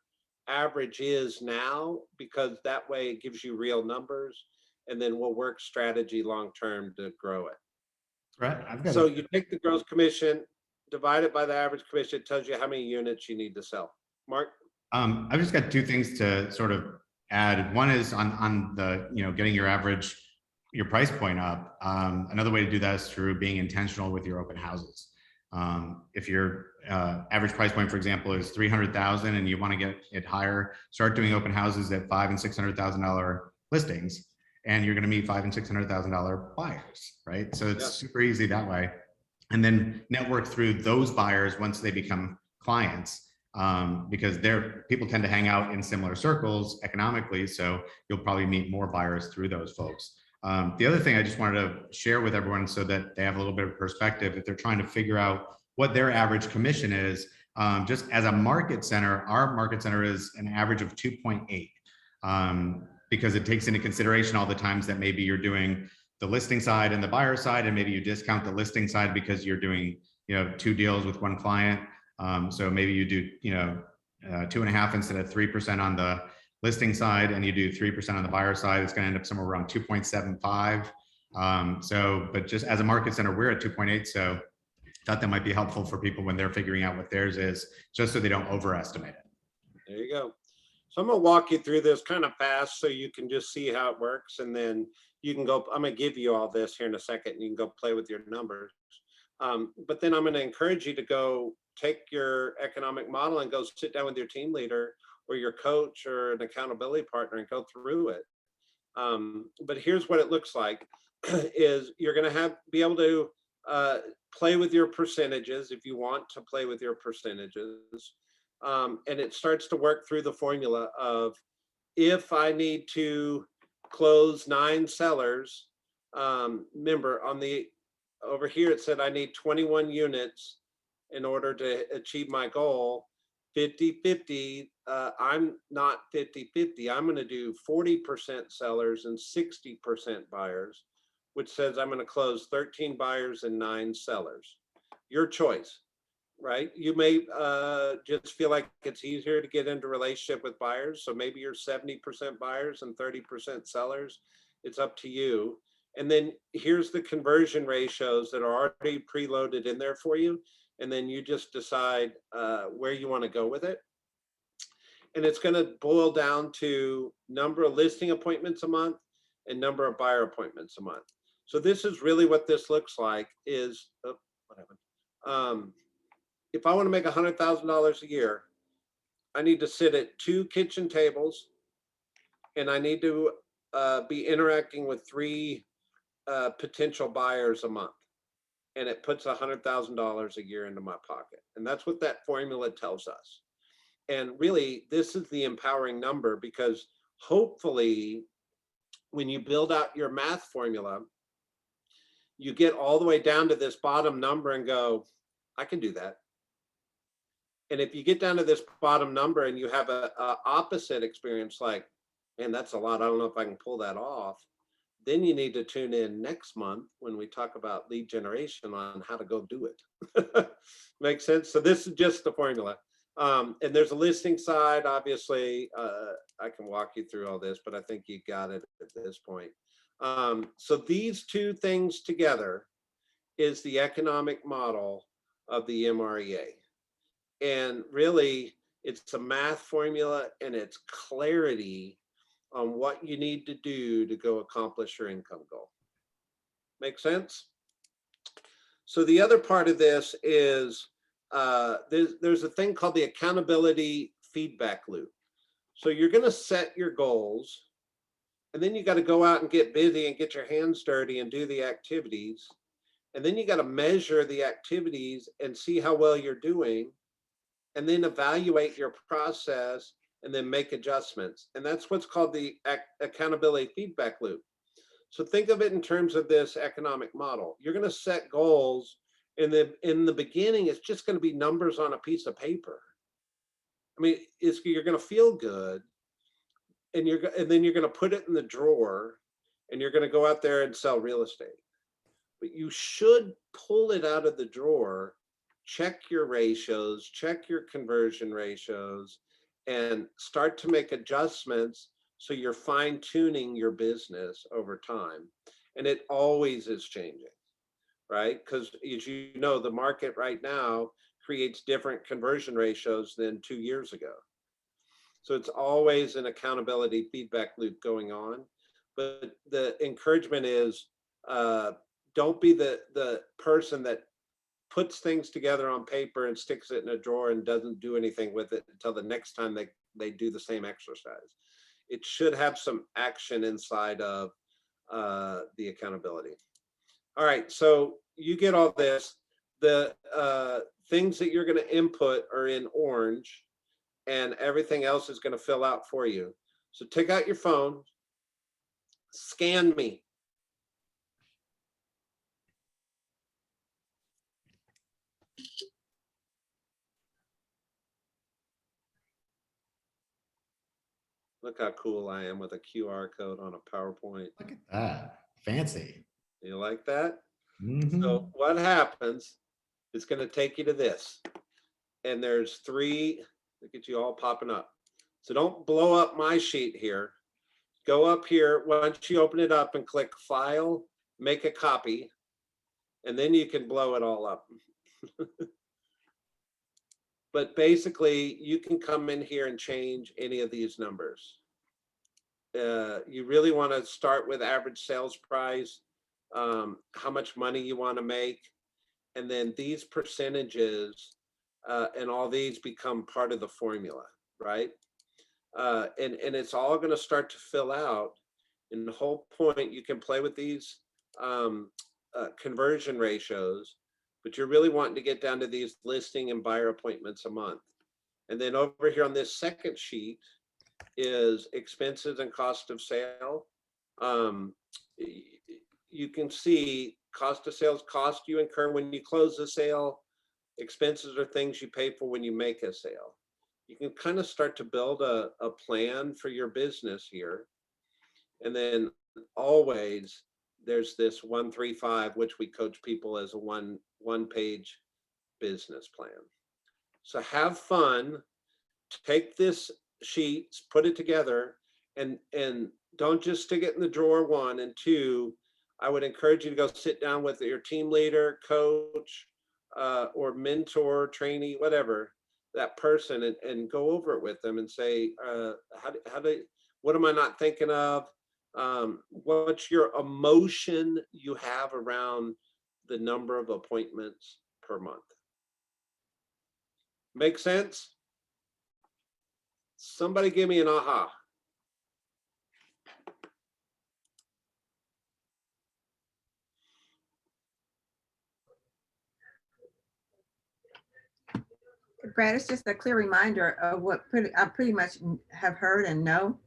Speaker 1: average is now, because that way it gives you real numbers, and then we'll work strategy long term to grow it.
Speaker 2: Brett, I've got
Speaker 1: So
Speaker 2: a,
Speaker 1: you take the gross commission, divide it by the average commission, it tells you how many units you need to sell. Mark?
Speaker 2: I've just got two things to sort of add. One is on the, getting your price point up. Another way to do that is through being intentional with your open houses. If your average price point, for example, is 300,000 and you want to get it higher, start doing open houses at $500,000 and $600,000 listings, and you're going to meet $500,000 and $600,000 buyers, right? So it's super easy that way. And then network through those buyers once they become clients, because people tend to hang out in similar circles economically. So you'll probably meet more buyers through those folks. The other thing I just wanted to share with everyone so that they have a little bit of perspective, if they're trying to figure out what their average commission is, just as a market center, our market center is an average of 2.8, because it takes into consideration all the times that maybe you're doing the listing side and the buyer side, and maybe you discount the listing side because you're doing, 2 deals with one client. So maybe you do, 2.5 instead of 3% on the listing side, and you do 3% on the buyer side. It's going to end up somewhere around 2.75. But just as a market center, we're at 2.8. So thought that might be helpful for people when they're figuring out what theirs is, just so they don't overestimate it.
Speaker 1: There you go. So I'm going to walk you through this kind of fast so you can just see how it works. And then you can go, I'm going to give you all this here in a second, and you can go play with your numbers. But then I'm going to encourage you to go take your economic model and go sit down with your team leader or your coach or an accountability partner and go through it. But here's what it looks like is you're going to be able to play with your percentages if you want to play with your percentages. And it starts to work through the formula of, if I need to close 9 sellers, remember over here it said I need 21 units in order to achieve my goal. 50-50, I'm not 50-50. I'm going to do 40% sellers and 60% buyers, which says I'm going to close 13 buyers and 9 sellers. Your choice, right? You may just feel like it's easier to get into a relationship with buyers. So maybe you're 70% buyers and 30% sellers. It's up to you. And then here's the conversion ratios that are already preloaded in there for you. And then you just decide where you want to go with it. And it's going to boil down to number of listing appointments a month and number of buyer appointments a month. So this is really what this looks like is, if I want to make $100,000 a year, I need to sit at 2 kitchen tables, and I need to be interacting with 3 potential buyers a month. And it puts $100,000 a year into my pocket. And that's what that formula tells us. And really, this is the empowering number, because hopefully when you build out your math formula, you get all the way down to this bottom number and go, I can do that. And if you get down to this bottom number and you have a opposite experience, like, man, that's a lot, I don't know if I can pull that off, then you need to tune in next month when we talk about lead generation on how to go do it. Makes sense? So this is just the formula. And there's a listing side, obviously. I can walk you through all this, but I think you got it at this point. So these 2 things together is the economic model of the MREA. And really, it's a math formula, and it's clarity on what you need to do to go accomplish your income goal. Make sense? So the other part of this is there's a thing called the accountability feedback loop. So you're going to set your goals, and then you got to go out and get busy and get your hands dirty and do the activities. And then you got to measure the activities and see how well you're doing, and then evaluate your process and then make adjustments. And that's what's called the accountability feedback loop. So think of it in terms of this economic model. You're going to set goals. In the beginning, it's just going to be numbers on a piece of paper. I mean, you're going to feel good, and then you're going to put it in the drawer, and you're going to go out there and sell real estate. But you should pull it out of the drawer, check your ratios, check your conversion ratios, and start to make adjustments so you're fine tuning your business over time. And it always is changing, right? Because as you know, the market right now creates different conversion ratios than 2 years ago. So it's always an accountability feedback loop going on. But the encouragement is, don't be the person that puts things together on paper and sticks it in a drawer and doesn't do anything with it until the next time they do the same exercise. It should have some action inside of the accountability. All right, so you get all this. The things that you're going to input are in orange, and everything else is going to fill out for you. So take out your phone, scan me. Look how cool I am with a QR code on a PowerPoint.
Speaker 2: Look at that. Fancy.
Speaker 1: You like that?
Speaker 2: Mhm.
Speaker 1: So what happens, it's going to take you to this. And there's 3, look at you all popping up. So don't blow up my sheet here. Go up here. Once you open it up and click File, make a copy, and then you can blow it all up. But basically, you can come in here and change any of these numbers. You really want to start with average sales price, how much money you want to make, and then these percentages and all these become part of the formula, right? And it's all going to start to fill out. And the whole point, you can play with these conversion ratios, but you're really wanting to get down to these listing and buyer appointments a month. And then over here on this second sheet is expenses and cost of sale. You can see cost of sales, cost you incur when you close a sale. Expenses are things you pay for when you make a sale. You can kind of start to build a plan for your business here. And then always there's this 135, which we coach people as a one-page business plan. So have fun, take this sheet, put it together, and don't just stick it in the drawer, 1, and 2, I would encourage you to go sit down with your team leader, coach, or mentor, trainee, whatever, that person, and go over it with them and say, what am I not thinking of? What's your emotion you have around the number of appointments per month? Make sense? Somebody give me an aha.
Speaker 3: Brad, it's just a clear reminder of what I pretty much have heard and know,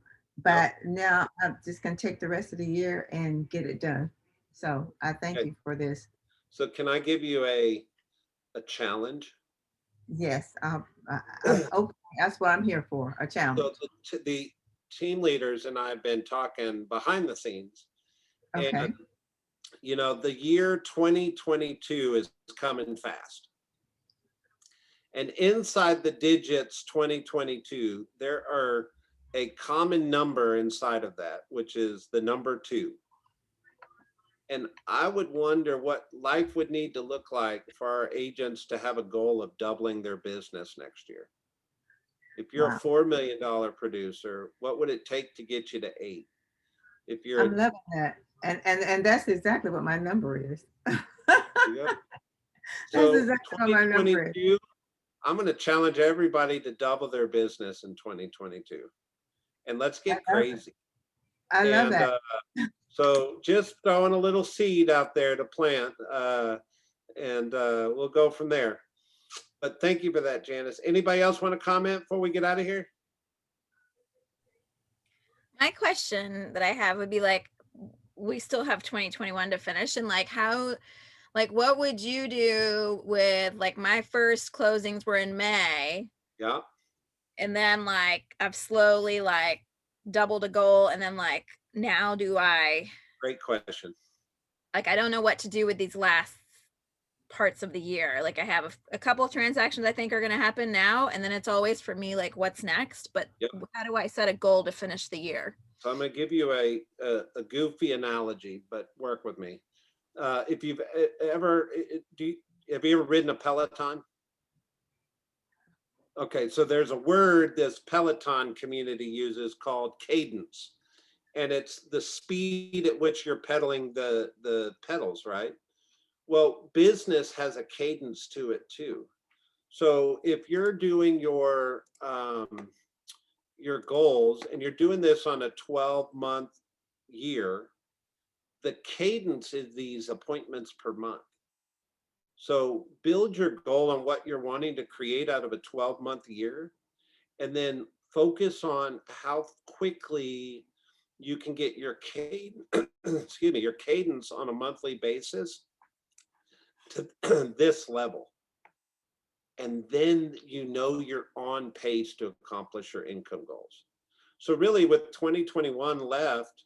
Speaker 3: but now I'm just going to take the rest of the year and get it done. So I thank you for this.
Speaker 1: So can I give you a challenge?
Speaker 3: Yes, I'm open. That's what I'm here for, a challenge.
Speaker 1: So the team leaders and I have been talking behind the scenes.
Speaker 3: Okay.
Speaker 1: And, you know, the year 2022 is coming fast. And inside the digits 2022, there are a common number inside of that, which is the number 2. And I would wonder what life would need to look like for our agents to have a goal of doubling their business next year. If you're a $4 million producer, what would it take to get you to 8? If you're
Speaker 3: I'm loving that. And that's exactly what my number is.
Speaker 1: So
Speaker 3: that's exactly what my number is.
Speaker 1: I'm going to challenge everybody to double their business in 2022. And let's get crazy.
Speaker 3: I love
Speaker 1: And
Speaker 3: that.
Speaker 1: so just throwing a little seed out there to plant, and we'll go from there. But thank you for that, Janice. Anybody else want to comment before we get out of here?
Speaker 4: My question that I have would be like, we still have 2021 to finish, and like how, like what would you do with like my first closings were in May,
Speaker 1: Yeah,
Speaker 4: and then like I've slowly like doubled a goal, and then like now do I,
Speaker 1: great question.
Speaker 4: like I don't know what to do with these last parts of the year. Like I have a couple of transactions I think are going to happen now, and then it's always for me like what's next, but
Speaker 1: Yep.
Speaker 4: how do I set a goal to finish the year?
Speaker 1: So I'm going to give you a goofy analogy, but work with me. If you've ever, have you ever ridden a Peloton? Okay, so there's a word this Peloton community uses called cadence, and it's the speed at which you're pedaling the pedals, right? Well, business has a cadence to it too. So if you're doing your goals and you're doing this on a 12-month year, the cadence is these appointments per month. So build your goal on what you're wanting to create out of a 12-month year, and then focus on how quickly you can get your cadence, excuse me, your cadence on a monthly basis to this level. And then you know you're on pace to accomplish your income goals. So really with 2021 left,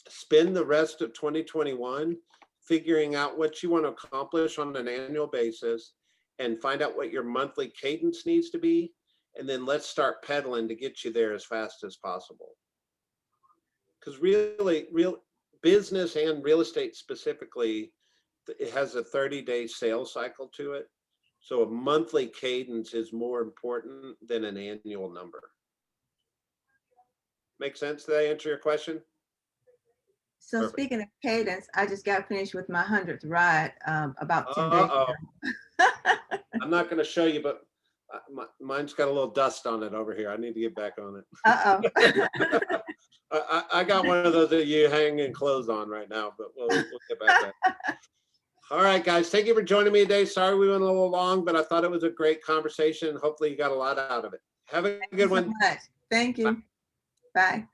Speaker 1: spend the rest of 2021 figuring out what you want to accomplish on an annual basis, and find out what your monthly cadence needs to be. And then let's start pedaling to get you there as fast as possible. Because really, real business and real estate specifically, it has a 30-day sales cycle to it. So a monthly cadence is more important than an annual number. Make sense? Did I answer your question?
Speaker 3: So
Speaker 1: Perfect.
Speaker 3: speaking of cadence, I just got finished with my 100th ride about 10 days ago.
Speaker 1: I'm not going to show you, but mine's got a little dust on it over here. I need to get back on it.
Speaker 3: Uh-oh.
Speaker 1: I got one of those that you hang and clothes on right now, but we'll get back to that. All right, guys, thank you for joining me today. Sorry we went a little long, but I thought it was a great conversation. Hopefully you got a lot out of it. Have a good one.
Speaker 3: Thank you so much. Thank you. Bye.